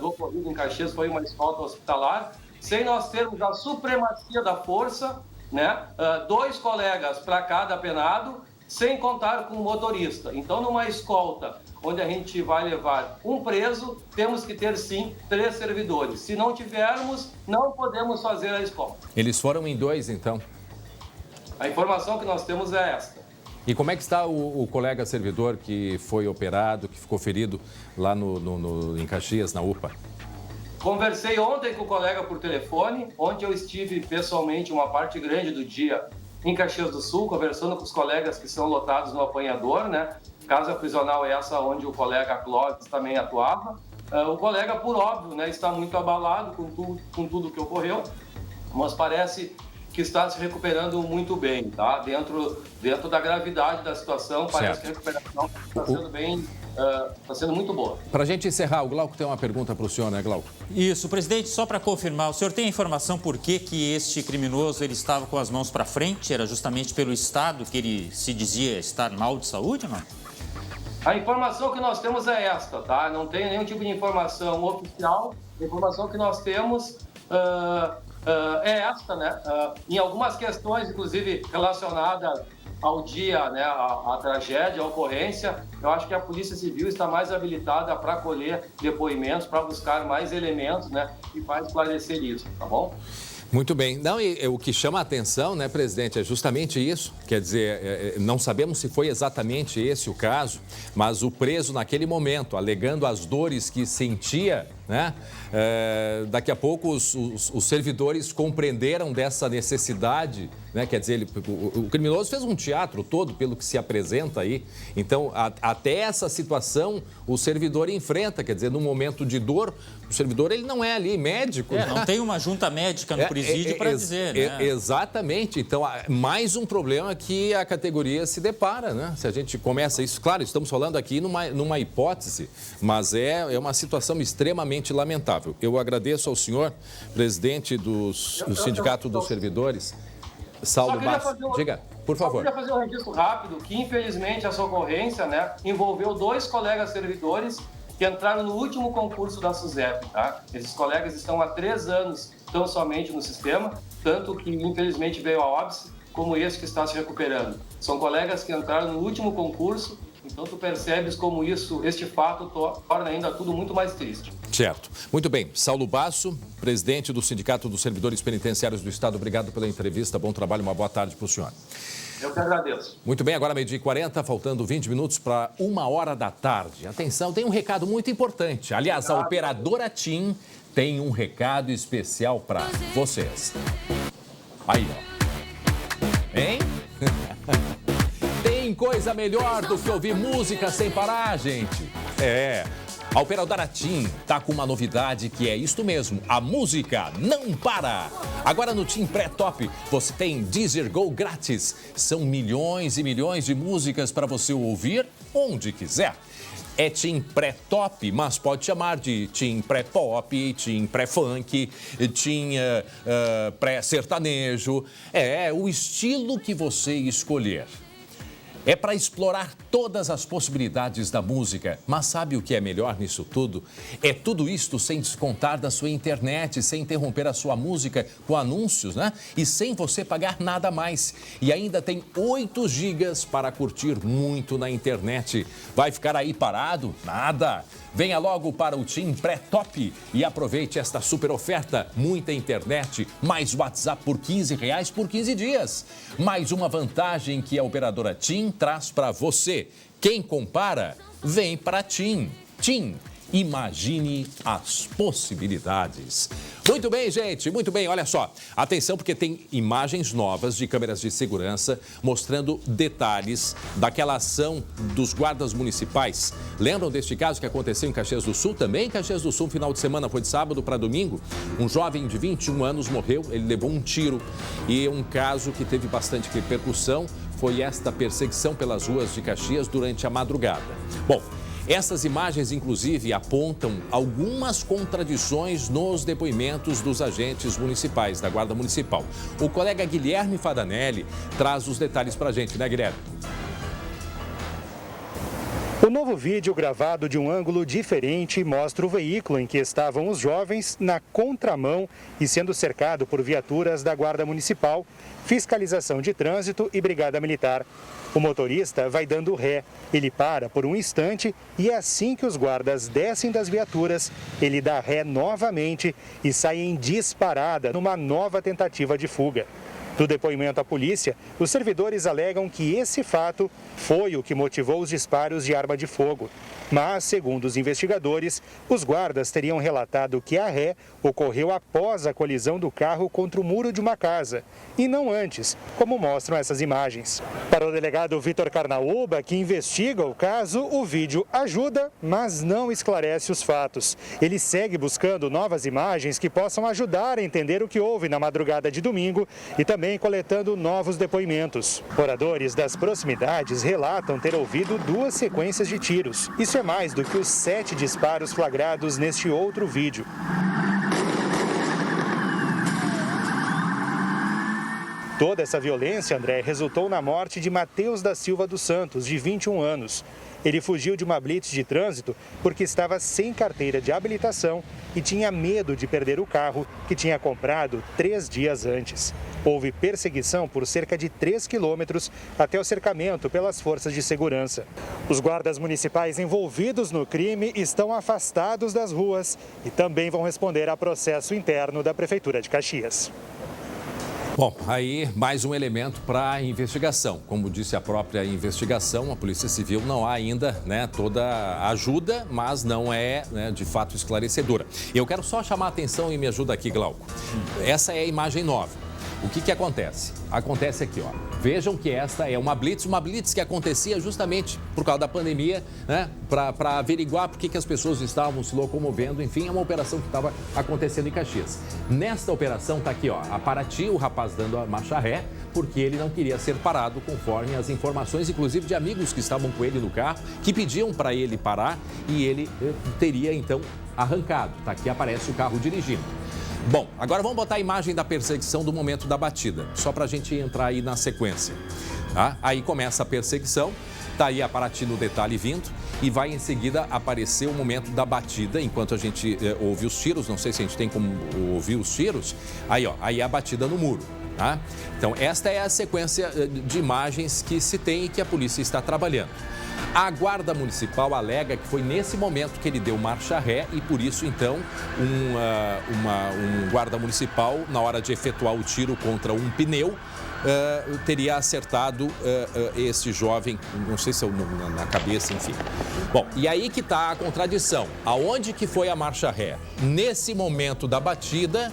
do ocorrido em Caxias foi uma escolta hospitalar, sem nós termos a supremacia da força, né? 2 colegas para cada apenado, sem contar com o motorista. Então, numa escolta onde a gente vai levar um preso, temos que ter, sim, 3 servidores. Se não tivermos, não podemos fazer a escolta. Eles foram em 2, então? A informação que nós temos é esta. E como é que está o colega servidor que foi operado, que ficou ferido lá em Caxias, na UPA? Conversei ontem com o colega por telefone. Ontem eu estive pessoalmente uma parte grande do dia em Caxias do Sul, conversando com os colegas que são lotados no apanhador, né? Casa prisional é essa onde o colega Clóvis também atuava. O colega, por óbvio, né, está muito abalado com tudo que ocorreu, mas parece que está se recuperando muito bem, tá? Dentro da gravidade da situação, parece que a recuperação está sendo bem... Está sendo muito boa. Para a gente encerrar, o Glauco tem uma pergunta para o senhor, né, Glauco? Isso, presidente, só para confirmar, o senhor tem a informação por que este criminoso ele estava com as mãos para frente? Era justamente pelo estado que ele se dizia estar mal de saúde, não? A informação que nós temos é esta, tá? Não tem nenhum tipo de informação oficial. A informação que nós temos é esta, né? Em algumas questões, inclusive relacionadas ao dia, né, a tragédia, a ocorrência, eu acho que a Polícia Civil está mais habilitada para colher depoimentos, para buscar mais elementos, né, e para esclarecer isso, tá bom? Muito bem. Não, e o que chama a atenção, né, presidente, é justamente isso. Quer dizer, não sabemos se foi exatamente esse o caso, mas o preso naquele momento, alegando as dores que sentia, né? Daqui a pouco os servidores compreenderam dessa necessidade, né? Quer dizer, o criminoso fez um teatro todo pelo que se apresenta aí. Então, até essa situação o servidor enfrenta, quer dizer, no momento de dor, o servidor ele não é ali médico. Né? Não tem uma junta médica no presídio para dizer, né? Exatamente. Então, mais um problema que a categoria se depara, né? Se a gente começa isso, claro, estamos falando aqui numa hipótese, mas é uma situação extremamente lamentável. Eu agradeço ao senhor, presidente do Sindicato dos Servidores, Saulo Basso. Diga, por favor. Eu queria fazer um registro rápido, que infelizmente essa ocorrência, né, envolveu 2 colegas servidores que entraram no último concurso da SUSEP, tá? Esses colegas estão há 3 anos tão somente no sistema, tanto que infelizmente veio a óbice, como esse que está se recuperando. São colegas que entraram no último concurso. Então, tu percebes como este fato torna ainda tudo muito mais triste. Certo. Muito bem. Saulo Basso, presidente do Sindicato dos Servidores Penitenciários do Estado, obrigado pela entrevista. Bom trabalho, uma boa tarde para o senhor. Eu que agradeço. Muito bem, agora 12h40, faltando 20 minutos para 1h da tarde. Atenção, tem um recado muito importante. Aliás, a operadora TIM tem um recado especial para vocês. Aí, ó. Hein? Tem coisa melhor do que ouvir música sem parar, gente. A operadora TIM tá com uma novidade que é isto mesmo, a música não para. Agora no TIM Pré-Top você tem Deezer Go grátis. São milhões e milhões de músicas para você ouvir onde quiser. É TIM Pré-Top, mas pode chamar de TIM Pré-Pop, TIM Pré-Funk, TIM Pré-Sertanejo. É o estilo que você escolher. É para explorar todas as possibilidades da música. Mas sabe o que é melhor nisso tudo? É tudo isto sem descontar da sua internet, sem interromper a sua música com anúncios, né? E sem você pagar nada mais. E ainda tem 8 gigas para curtir muito na internet. Vai ficar aí parado? Nada! Venha logo para o TIM Pré-Top e aproveite esta super oferta. Muita internet, mais WhatsApp por R$15 por 15 dias. Mais uma vantagem que a operadora TIM traz para você. Quem compara, vem para TIM. TIM, imagine as possibilidades. Muito bem, gente, muito bem. Olha só, atenção porque tem imagens novas de câmeras de segurança mostrando detalhes daquela ação dos guardas municipais. Lembram deste caso que aconteceu em Caxias do Sul? Também em Caxias do Sul, final de semana, foi de sábado para domingo. Um jovem de 21 anos morreu, ele levou um tiro. E um caso que teve bastante repercussão foi esta perseguição pelas ruas de Caxias durante a madrugada. Bom, essas imagens, inclusive, apontam algumas contradições nos depoimentos dos agentes municipais, da Guarda Municipal. O colega Guilherme Fadanelli traz os detalhes para a gente, né, Guilherme? O novo vídeo, gravado de um ângulo diferente, mostra o veículo em que estavam os jovens na contramão e sendo cercado por viaturas da Guarda Municipal, Fiscalização de Trânsito e Brigada Militar. O motorista vai dando ré, ele para por um instante e assim que os guardas descem das viaturas, ele dá ré novamente e sai em disparada numa nova tentativa de fuga. Do depoimento à polícia, os servidores alegam que esse fato foi o que motivou os disparos de arma de fogo. Mas, segundo os investigadores, os guardas teriam relatado que a ré ocorreu após a colisão do carro contra o muro de uma casa, e não antes, como mostram essas imagens. Para o delegado Vitor Carnaúba, que investiga o caso, o vídeo ajuda, mas não esclarece os fatos. Ele segue buscando novas imagens que possam ajudar a entender o que houve na madrugada de domingo e também coletando novos depoimentos. Moradores das proximidades relatam ter ouvido 2 sequências de tiros. Isso é mais do que os 7 disparos flagrados neste outro vídeo. Toda essa violência, André, resultou na morte de Matheus da Silva dos Santos, de 21 anos. Ele fugiu de uma blitz de trânsito porque estava sem carteira de habilitação e tinha medo de perder o carro que tinha comprado 3 dias antes. Houve perseguição por cerca de 3 quilômetros até o cercamento pelas forças de segurança. Os guardas municipais envolvidos no crime estão afastados das ruas e também vão responder a processo interno da Prefeitura de Caxias. Bom, aí mais um elemento para a investigação. Como disse a própria investigação, a Polícia Civil não há ainda toda a ajuda, mas não é de fato esclarecedora. Eu quero só chamar a atenção e me ajuda aqui, Glauco. Essa é a imagem 9. O que acontece? Acontece aqui, ó. Vejam que esta é uma blitz que acontecia justamente por causa da pandemia, para averiguar por que as pessoas estavam se locomovendo. Enfim, é uma operação que estava acontecendo em Caxias. Nesta operação está aqui, ó, a Paraty, o rapaz dando a marcha ré, porque ele não queria ser parado, conforme as informações, inclusive de amigos que estavam com ele no carro, que pediam para ele parar e ele teria, então, arrancado. Tá aqui, aparece o carro dirigindo. Bom, agora vamos botar a imagem da perseguição do momento da batida, só para a gente entrar aí na sequência. Tá? Aí começa a perseguição, tá aí a Paraty no detalhe vindo e vai em seguida aparecer o momento da batida, enquanto a gente ouve os tiros, não sei se a gente tem como ouvir os tiros, aí ó, aí a batida no muro. Tá? Então esta é a sequência de imagens que se tem e que a polícia está trabalhando. A Guarda Municipal alega que foi nesse momento que ele deu marcha ré e por isso, então, um guarda municipal, na hora de efetuar o tiro contra um pneu, teria acertado esse jovem, não sei se é na cabeça, enfim. Bom, e aí que está a contradição. Aonde que foi a marcha ré? Nesse momento da batida,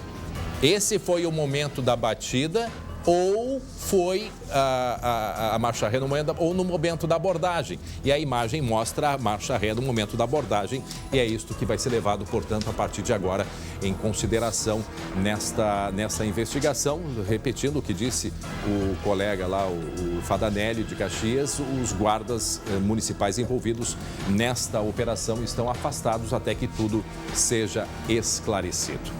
esse foi o momento da batida, ou foi a marcha ré no momento, ou no momento da abordagem. E a imagem mostra a marcha ré no momento da abordagem e é isto que vai ser levado, portanto, a partir de agora em consideração nesta investigação. Repetindo o que disse o colega lá, o Fadanelli de Caxias, os guardas municipais envolvidos nesta operação estão afastados até que tudo seja esclarecido.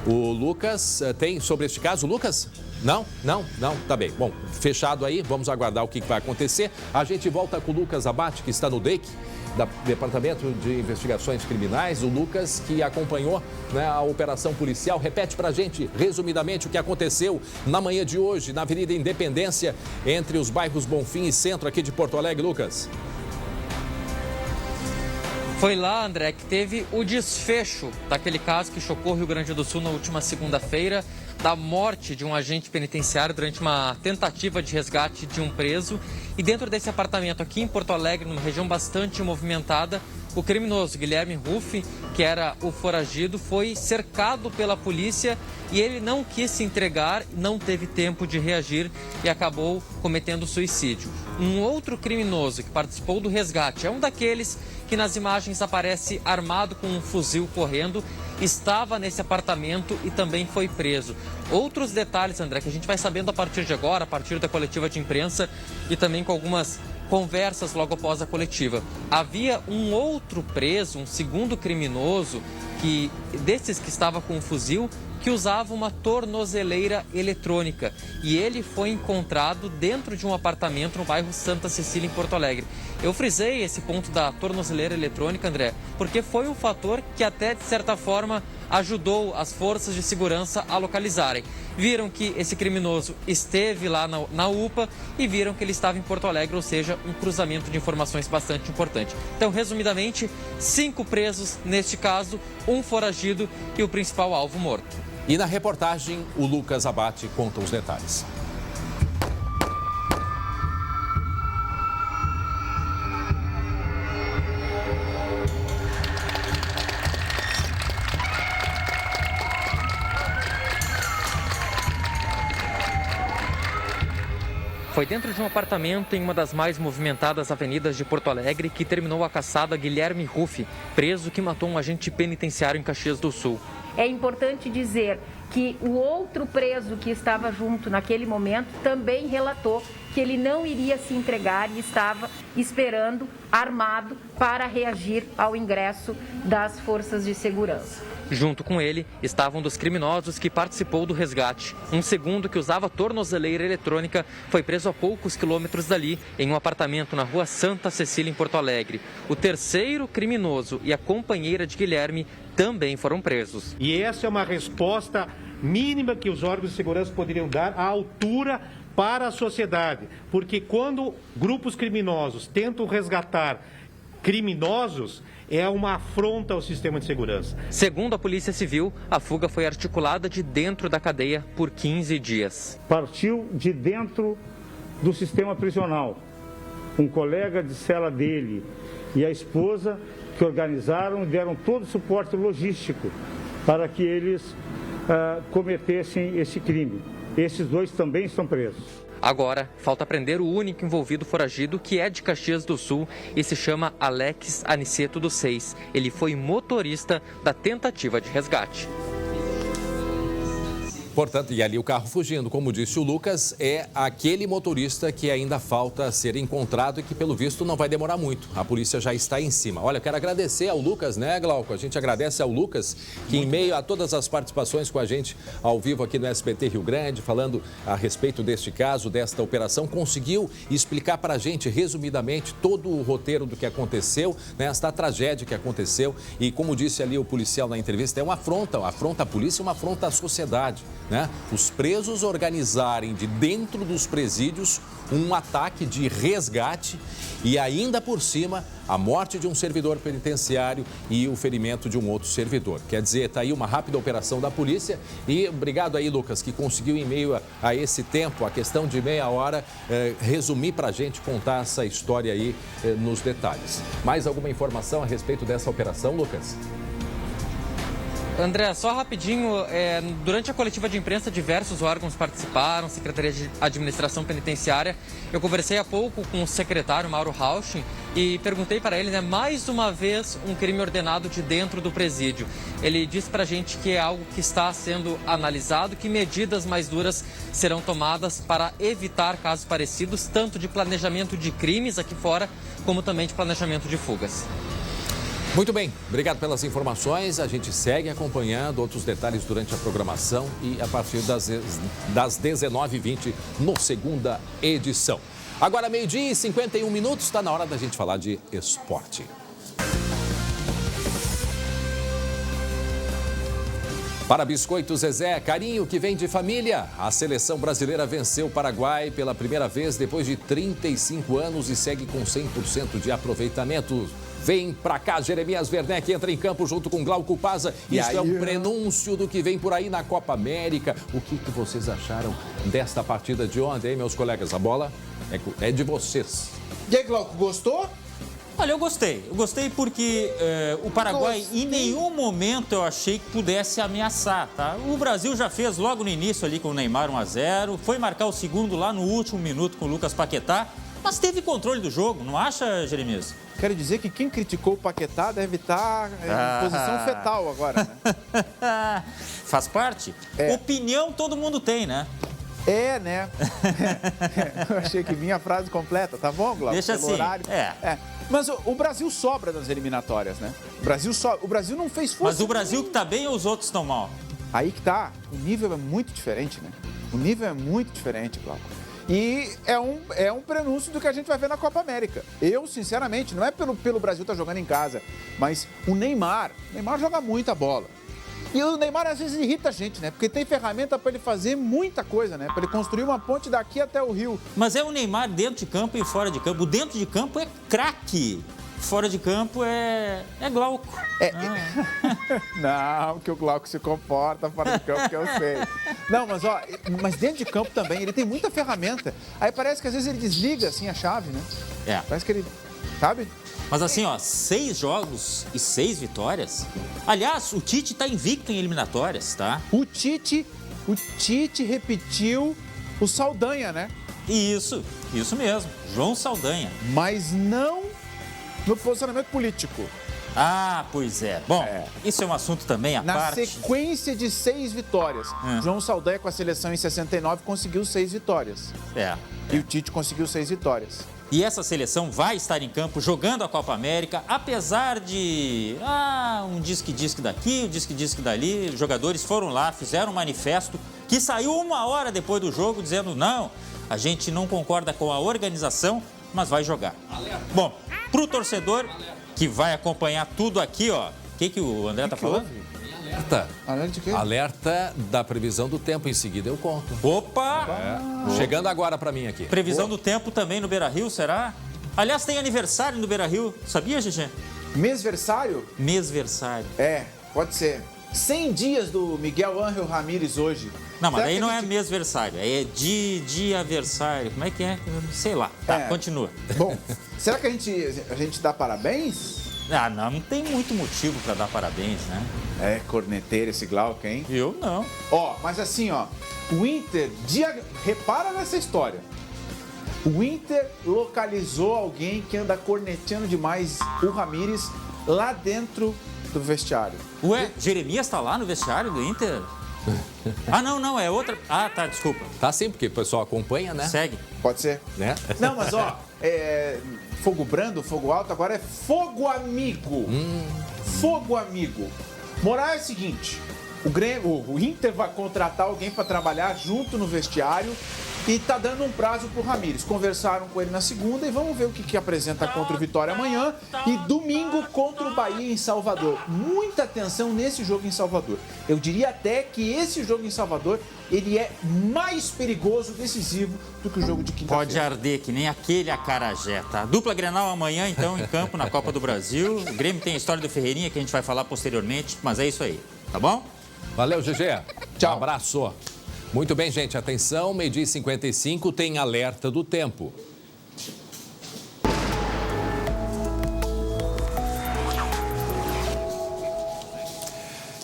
O Lucas tem sobre este caso, Lucas? Não, tá bem. Bom, fechado aí, vamos aguardar o que vai acontecer. A gente volta com o Lucas Abate, que está no DEIC, do Departamento de Investigações Criminais. O Lucas, que acompanhou, né, a operação policial. Repete pra gente, resumidamente, o que aconteceu na manhã de hoje, na Avenida Independência, entre os bairros Bonfim e Centro, aqui de Porto Alegre, Lucas. Foi lá, André, que teve o desfecho daquele caso que chocou o Rio Grande do Sul na última segunda-feira, da morte de um agente penitenciário durante uma tentativa de resgate de um preso. E dentro desse apartamento aqui em Porto Alegre, numa região bastante movimentada, o criminoso Guilherme Ruff, que era o foragido, foi cercado pela polícia e ele não quis se entregar, não teve tempo de reagir e acabou cometendo suicídio. Um outro criminoso que participou do resgate é um daqueles que nas imagens aparece armado com um fuzil correndo, estava nesse apartamento e também foi preso. Outros detalhes, André, que a gente vai sabendo a partir de agora, a partir da coletiva de imprensa e também com algumas conversas logo após a coletiva. Havia um outro preso, um segundo criminoso, desses que estava com um fuzil, que usava uma tornozeleira eletrônica. E ele foi encontrado dentro de um apartamento no bairro Santa Cecília, em Porto Alegre. Eu frisei esse ponto da tornozeleira eletrônica, André, porque foi um fator que até, de certa forma, ajudou as forças de segurança a localizarem. Viram que esse criminoso esteve lá na UPA e viram que ele estava em Porto Alegre, ou seja, um cruzamento de informações bastante importante. Então, resumidamente, 5 presos neste caso, 1 foragido e o principal alvo morto. E na reportagem, o Lucas Abate conta os detalhes. Foi dentro de um apartamento em uma das mais movimentadas avenidas de Porto Alegre que terminou a caçada Guilherme Ruff, preso que matou um agente penitenciário em Caxias do Sul. É importante dizer que o outro preso que estava junto naquele momento também relatou que ele não iria se entregar e estava esperando, armado, para reagir ao ingresso das forças de segurança. Junto com ele estava um dos criminosos que participou do resgate. Um segundo que usava tornozeleira eletrônica foi preso a poucos quilômetros dali, em um apartamento na rua Santa Cecília, em Porto Alegre. O terceiro criminoso e a companheira de Guilherme também foram presos. E essa é uma resposta mínima que os órgãos de segurança poderiam dar à altura para a sociedade. Porque quando grupos criminosos tentam resgatar criminosos, é uma afronta ao sistema de segurança. Segundo a Polícia Civil, a fuga foi articulada de dentro da cadeia por 15 dias. Partiu de dentro do sistema prisional. Um colega de cela dele e a esposa que organizaram e deram todo o suporte logístico para que eles cometessem esse crime. Esses 2 também estão presos. Agora, falta prender o único envolvido foragido, que é de Caxias do Sul e se chama Alex Aniceto dos Seis. Ele foi motorista da tentativa de resgate. Portanto, e ali o carro fugindo, como disse o Lucas, é aquele motorista que ainda falta ser encontrado e que, pelo visto, não vai demorar muito. A polícia já está em cima. Olha, eu quero agradecer ao Lucas, né, Glauco? A gente agradece ao Lucas, que em meio a todas as participações com a gente ao vivo aqui no SBT Rio Grande, falando a respeito deste caso, desta operação, conseguiu explicar para a gente, resumidamente, todo o roteiro do que aconteceu, né, esta tragédia que aconteceu. E, como disse ali o policial na entrevista, é uma afronta à polícia, uma afronta à sociedade. Né? Os presos organizarem de dentro dos presídios um ataque de resgate e ainda por cima a morte de um servidor penitenciário e o ferimento de um outro servidor. Quer dizer, está aí uma rápida operação da polícia e obrigado aí, Lucas, que conseguiu em meio a esse tempo, a questão de meia hora, resumir para a gente, contar essa história aí nos detalhes. Mais alguma informação a respeito dessa operação, Lucas? André, só rapidinho, durante a coletiva de imprensa, diversos órgãos participaram, Secretaria de Administração Penitenciária. Eu conversei há pouco com o secretário, Mauro Rauschin, e perguntei para ele, mais uma vez, um crime ordenado de dentro do presídio. Ele disse para a gente que é algo que está sendo analisado, que medidas mais duras serão tomadas para evitar casos parecidos, tanto de planejamento de crimes aqui fora, como também de planejamento de fugas. Muito bem, obrigado pelas informações. A gente segue acompanhando outros detalhes durante a programação e a partir das 19h20 no segunda edição. Agora, 12h51, está na hora da gente falar de esporte. Para Biscoito Zezé, carinho que vem de família. A seleção brasileira venceu o Paraguai pela primeira vez depois de 35 anos e segue com 100% de aproveitamento. Vem pra cá, Jeremias Werneck entra em campo junto com Glauco Pazza. Isso é um prenúncio do que vem por aí na Copa América. O que vocês acharam desta partida de ontem, hein, meus colegas? A bola é de vocês. E aí, Glauco, gostou? Olha, eu gostei. Eu gostei porque o Paraguai, em nenhum momento eu achei que pudesse ameaçar, tá? O Brasil já fez logo no início ali com o Neymar 1-0, foi marcar o segundo lá no último minuto com o Lucas Paquetá, mas teve controle do jogo, não acha, Jeremias? Quero dizer que quem criticou o Paquetá deve estar em posição fetal agora, né? Faz parte? Opinião todo mundo tem, né? É, né? Eu achei que vinha a frase completa, tá bom, Glauco? Deixa assim. Mas o Brasil sobra nas eliminatórias, né? O Brasil não fez força. Mas o Brasil que tá bem ou os outros estão mal? Aí que tá. O nível é muito diferente, né? O nível é muito diferente, Glauco. E é um prenúncio do que a gente vai ver na Copa América. Eu, sinceramente, não é pelo Brasil estar jogando em casa, mas o Neymar joga muita bola. E o Neymar às vezes irrita a gente, né? Porque tem ferramenta para ele fazer muita coisa, né? Para ele construir uma ponte daqui até o Rio. Mas é o Neymar dentro de campo e fora de campo. O dentro de campo é craque. Fora de campo é Glauco. Não, que o Glauco se comporta fora de campo, que eu sei. Não, mas dentro de campo também, ele tem muita ferramenta. Aí parece que às vezes ele desliga assim a chave, né? Parece que ele, sabe? Mas assim, 6 jogos e 6 vitórias. Aliás, o Tite tá invicto em eliminatórias, tá? O Tite repetiu o Saldanha, né? Isso mesmo, João Saldanha. Mas não no posicionamento político. Ah, pois é. Bom, isso é um assunto também à parte. Na sequência de 6 vitórias. João Saldanha com a seleção em 69 conseguiu 6 vitórias. E o Tite conseguiu 6 vitórias. E essa seleção vai estar em campo jogando a Copa América, apesar de um disque daqui, um disque dali. Os jogadores foram lá, fizeram um manifesto que saiu 1 hora depois do jogo dizendo não, a gente não concorda com a organização, mas vai jogar. Bom, pro torcedor que vai acompanhar tudo aqui, ó. O que o André tá falando? Alerta de quê? Alerta da previsão do tempo, em seguida eu conto. Opa! Chegando agora para mim aqui. Previsão do tempo também no Beira-Rio, será? Aliás, tem aniversário no Beira-Rio, sabia, Gigi? Mêsversário? Mêsversário. Pode ser. 100 dias do Miguel Ángel Ramírez hoje. Não, mas aí não é mêsversário, é diaversário. Como é que é? Sei lá. Tá, continua. Bom, será que a gente dá parabéns? Não tem muito motivo para dar parabéns, né? É corneteiro esse Glauco, hein? Eu não. Mas assim, o Inter, repara nessa história. O Inter localizou alguém que anda corneteando demais o Ramírez lá dentro do vestiário. Ué, Jeremias tá lá no vestiário do Inter? Não, é outra. Tá, desculpa. Tá sim, porque o pessoal acompanha, né? Segue. Pode ser. Né? Não, mas fogo brando, fogo alto, agora é fogo amigo. Fogo amigo. Moral é o seguinte, o Inter vai contratar alguém para trabalhar junto no vestiário e tá dando um prazo pro Ramírez. Conversaram com ele na segunda e vamos ver o que apresenta contra o Vitória amanhã e domingo contra o Bahia em Salvador. Muita atenção nesse jogo em Salvador. Eu diria até que esse jogo em Salvador, ele é mais perigoso, decisivo do que o jogo de quinta-feira. Pode arder que nem aquele acarajé, tá? Dupla Grenal amanhã, então, em campo, na Copa do Brasil. O Grêmio tem a história do Ferreirinha, que a gente vai falar posteriormente, mas é isso aí, tá bom? Valeu, GG. Tchau. Um abraço. Muito bem, gente, atenção, 12h55 tem alerta do tempo.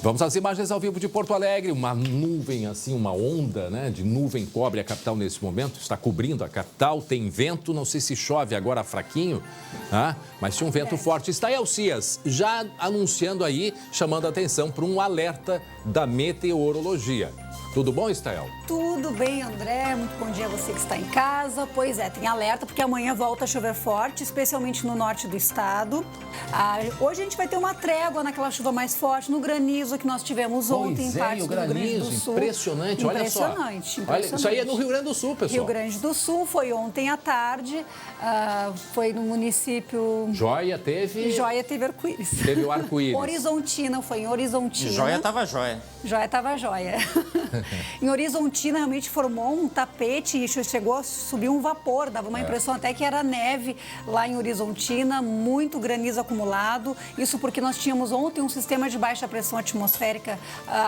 Vamos às imagens ao vivo de Porto Alegre. Uma nuvem, assim, uma onda, né, de nuvem cobre a capital nesse momento. Está cobrindo a capital, tem vento, não sei se chove agora fraquinho, mas tinha um vento forte. Está aí Elcias, já anunciando aí, chamando a atenção para um alerta da meteorologia. Tudo bom, Estael? Tudo bem, André. Muito bom dia a você que está em casa. Pois é, tem alerta porque amanhã volta a chover forte, especialmente no norte do estado. Hoje a gente vai ter uma trégua naquela chuva mais forte, no granizo que nós tivemos ontem em partes do Rio Grande do Sul. Impressionante, olha só. Impressionante. Olha, isso aí é no Rio Grande do Sul, pessoal. Rio Grande do Sul, foi ontem à tarde, foi no município... Joia teve arco-íris. Teve o arco-íris. Horizontina, foi em Horizontina. Joia estava joia. Joia estava joia. Em Horizontina realmente formou um tapete e chegou a subir um vapor, dava uma impressão até que era neve lá em Horizontina, muito granizo acumulado. Isso porque nós tínhamos ontem um sistema de baixa pressão atmosférica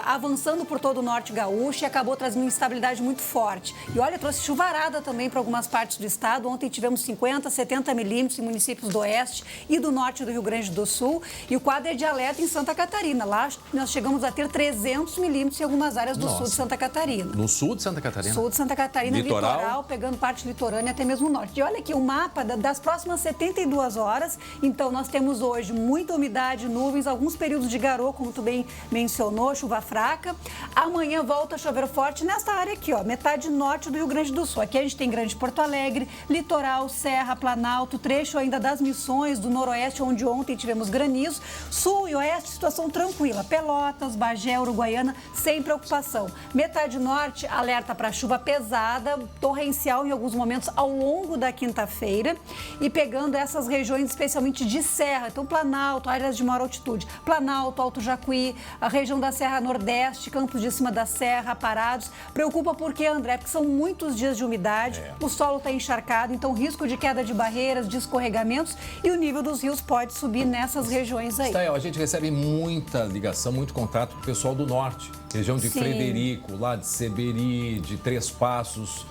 avançando por todo o norte gaúcho e acabou trazendo instabilidade muito forte. E olha, trouxe chuvarada também para algumas partes do estado. Ontem tivemos 50, 70 milímetros em municípios do oeste e do norte do Rio Grande do Sul. E o quadro é de alerta em Santa Catarina. Lá nós chegamos a ter 300 milímetros em algumas áreas do sul de Santa Catarina. No sul de Santa Catarina? Sul de Santa Catarina, litoral, pegando parte litorânea até mesmo o norte. E olha aqui o mapa das próximas 72 horas. Então, nós temos hoje muita umidade, nuvens, alguns períodos de garoa, como tu bem mencionou, chuva fraca. Amanhã volta a chover forte nesta área aqui, ó, metade norte do Rio Grande do Sul. Aqui a gente tem Grande Porto Alegre, litoral, Serra, Planalto, trecho ainda das Missões, do noroeste, onde ontem tivemos granizo. Sul e oeste, situação tranquila. Pelotas, Bagé, Uruguaiana, sem preocupação. Metade norte, alerta para chuva pesada, torrencial em alguns momentos ao longo da quinta-feira e pegando essas regiões especialmente de serra, então Planalto, áreas de maior altitude, Planalto, Alto Jacuí, a região da Serra Nordeste, Campos de Cima da Serra, Parados. Preocupa porque, André, porque são muitos dias de umidade, o solo está encharcado, então risco de queda de barreiras, de escorregamentos e o nível dos rios pode subir nessas regiões aí. Estael, a gente recebe muita ligação, muito contato com o pessoal do norte, região de Frederico, lá de Seberi, de Três Passos,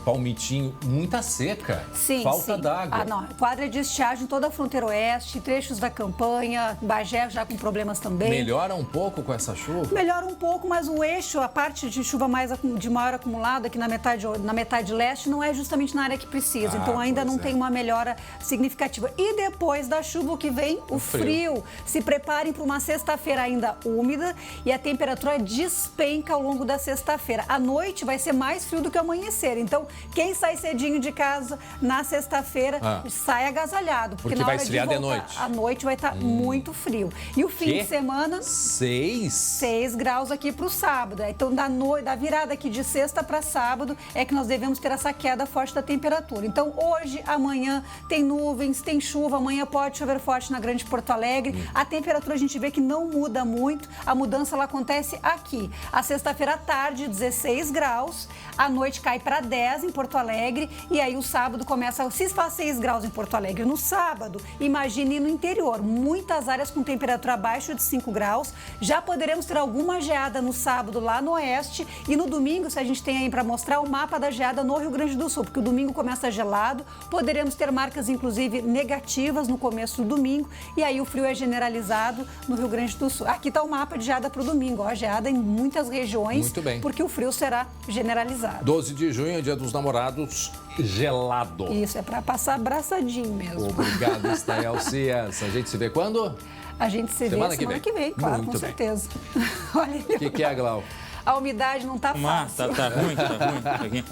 Palmitinho, muita seca, falta d'água. Quadra de estiagem em toda a fronteira oeste, trechos da campanha, Bagé já com problemas também. Melhora um pouco com essa chuva? Melhora um pouco, mas o eixo, a parte de chuva de maior acumulado aqui na metade leste não é justamente na área que precisa, então ainda não tem uma melhora significativa. E depois da chuva o que vem? O frio. Se preparem para uma sexta-feira ainda úmida e a temperatura despenca ao longo da sexta-feira. À noite vai ser mais frio do que o amanhecer. Então, quem sai cedinho de casa na sexta-feira, sai agasalhado. Porque na hora vai esfriar de noite. À noite vai estar muito frio. E o fim de semana... 6 graus aqui para o sábado. Então, da virada aqui de sexta para sábado, é que nós devemos ter essa queda forte da temperatura. Então, hoje, amanhã, tem nuvens, tem chuva. Amanhã pode chover forte na Grande Porto Alegre. A temperatura a gente vê que não muda muito. A mudança ela acontece aqui. A sexta-feira à tarde, 16 graus. À noite cai para 10 em Porto Alegre e aí o sábado começa, se faz 6 graus em Porto Alegre no sábado, imagine no interior, muitas áreas com temperatura abaixo de 5 graus, já poderemos ter alguma geada no sábado lá no oeste e no domingo, se a gente tem aí para mostrar o mapa da geada no Rio Grande do Sul, porque o domingo começa gelado, poderemos ter marcas inclusive negativas no começo do domingo e aí o frio é generalizado no Rio Grande do Sul. Aqui está o mapa de geada para o domingo, ó, geada em muitas regiões, porque o frio será generalizado. 12 de junho, Dia dos Namorados, gelado. Isso, é para passar abraçadinho mesmo. Obrigado, Estael Cias. A gente se vê quando? A gente se vê semana que vem, claro, com certeza. Olha, o que é, Glau? A umidade não tá fácil. Tá ruim.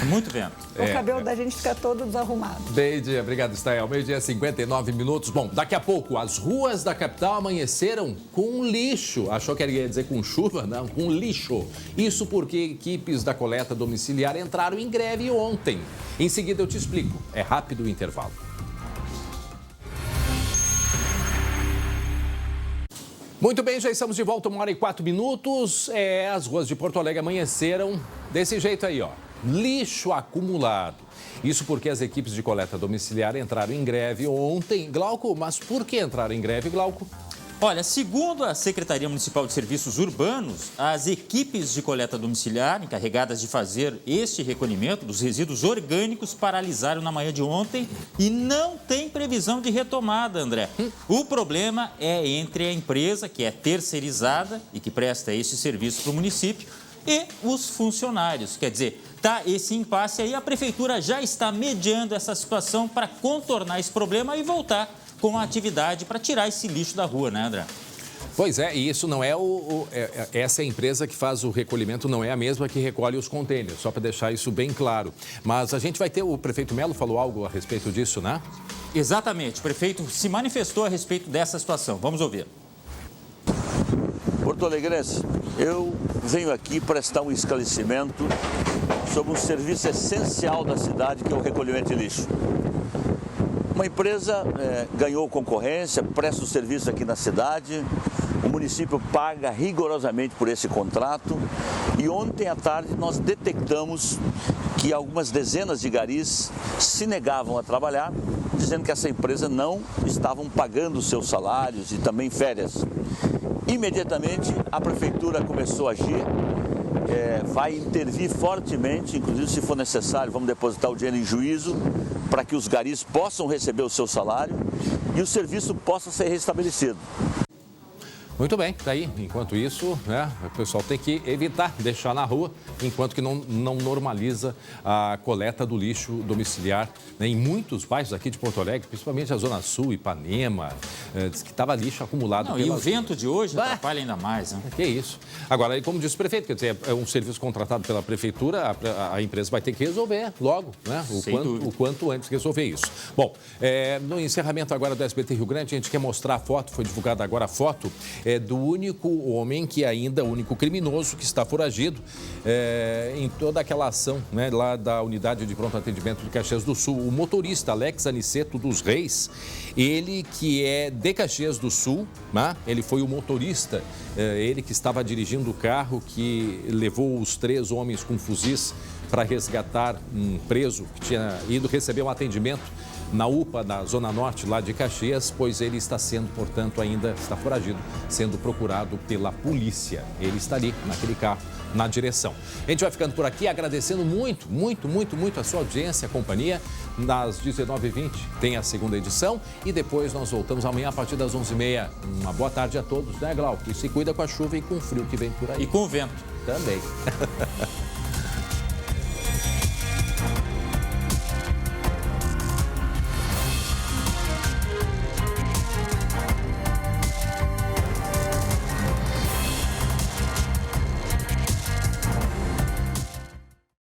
Muito vento. O cabelo da gente fica todo desarrumado. Meio-dia, obrigado, Estael. Meio-dia, 59 minutos. Bom, daqui a pouco, as ruas da capital amanheceram com lixo. Achou que ele ia dizer com chuva? Não, com lixo. Isso porque equipes da coleta domiciliar entraram em greve ontem. Em seguida eu te explico. É rápido o intervalo. Muito bem, já estamos de volta, 1h04. As ruas de Porto Alegre amanheceram desse jeito aí, ó. Lixo acumulado. Isso porque as equipes de coleta domiciliar entraram em greve ontem. Glauco, mas por que entraram em greve, Glauco? Olha, segundo a Secretaria Municipal de Serviços Urbanos, as equipes de coleta domiciliar encarregadas de fazer este recolhimento dos resíduos orgânicos paralisaram na manhã de ontem e não tem previsão de retomada, André. O problema é entre a empresa, que é terceirizada e que presta esse serviço para o município, e os funcionários. Quer dizer, tá esse impasse aí, a prefeitura já está mediando essa situação para contornar esse problema e voltar com a atividade para tirar esse lixo da rua, né, André? Pois é, e isso não é essa é a empresa que faz o recolhimento, não é a mesma que recolhe os contêineres, só para deixar isso bem claro. Mas a gente vai ter, o prefeito Melo falou algo a respeito disso, né? Exatamente, o prefeito se manifestou a respeito dessa situação. Vamos ouvir. Porto Alegrense, eu venho aqui prestar um esclarecimento sobre um serviço essencial da cidade, que é o recolhimento de lixo. Uma empresa ganhou concorrência, presta o serviço aqui na cidade, o município paga rigorosamente por esse contrato e ontem à tarde nós detectamos que algumas dezenas de garis se negavam a trabalhar, dizendo que essa empresa não estavam pagando seus salários e também férias. Imediatamente a prefeitura começou a agir, vai intervir fortemente, inclusive se for necessário, vamos depositar o dinheiro em juízo para que os garis possam receber o seu salário e o serviço possa ser restabelecido. Muito bem, tá aí. Enquanto isso, né, o pessoal tem que evitar deixar na rua, enquanto que não normaliza a coleta do lixo domiciliar, né, em muitos bairros aqui de Porto Alegre, principalmente a Zona Sul, Ipanema, diz que estava lixo acumulado. Não, e o vento de hoje atrapalha ainda mais, né? Que isso. Agora, como disse o prefeito, quer dizer, é um serviço contratado pela prefeitura, a empresa vai ter que resolver logo, né? O quanto antes resolver isso. Bom, no encerramento agora do SBT Rio Grande, a gente quer mostrar a foto, foi divulgada agora a foto, do único homem que ainda, o único criminoso que está foragido em toda aquela ação, né, lá da unidade de pronto atendimento de Caxias do Sul. O motorista Alex Aniceto dos Reis, ele que é de Caxias do Sul, né, ele foi o motorista, ele que estava dirigindo o carro que levou os 3 homens com fuzis para resgatar um preso que tinha ido receber um atendimento na UPA, na Zona Norte, lá de Caxias, pois ele está sendo, portanto, ainda está foragido, sendo procurado pela polícia. Ele está ali, naquele carro, na direção. A gente vai ficando por aqui, agradecendo muito a sua audiência, a companhia. Nas 19h20 tem a segunda edição e depois nós voltamos amanhã a partir das 11h30. Uma boa tarde a todos, né, Glauco? E se cuida com a chuva e com o frio que vem por aí. E com o vento. Também.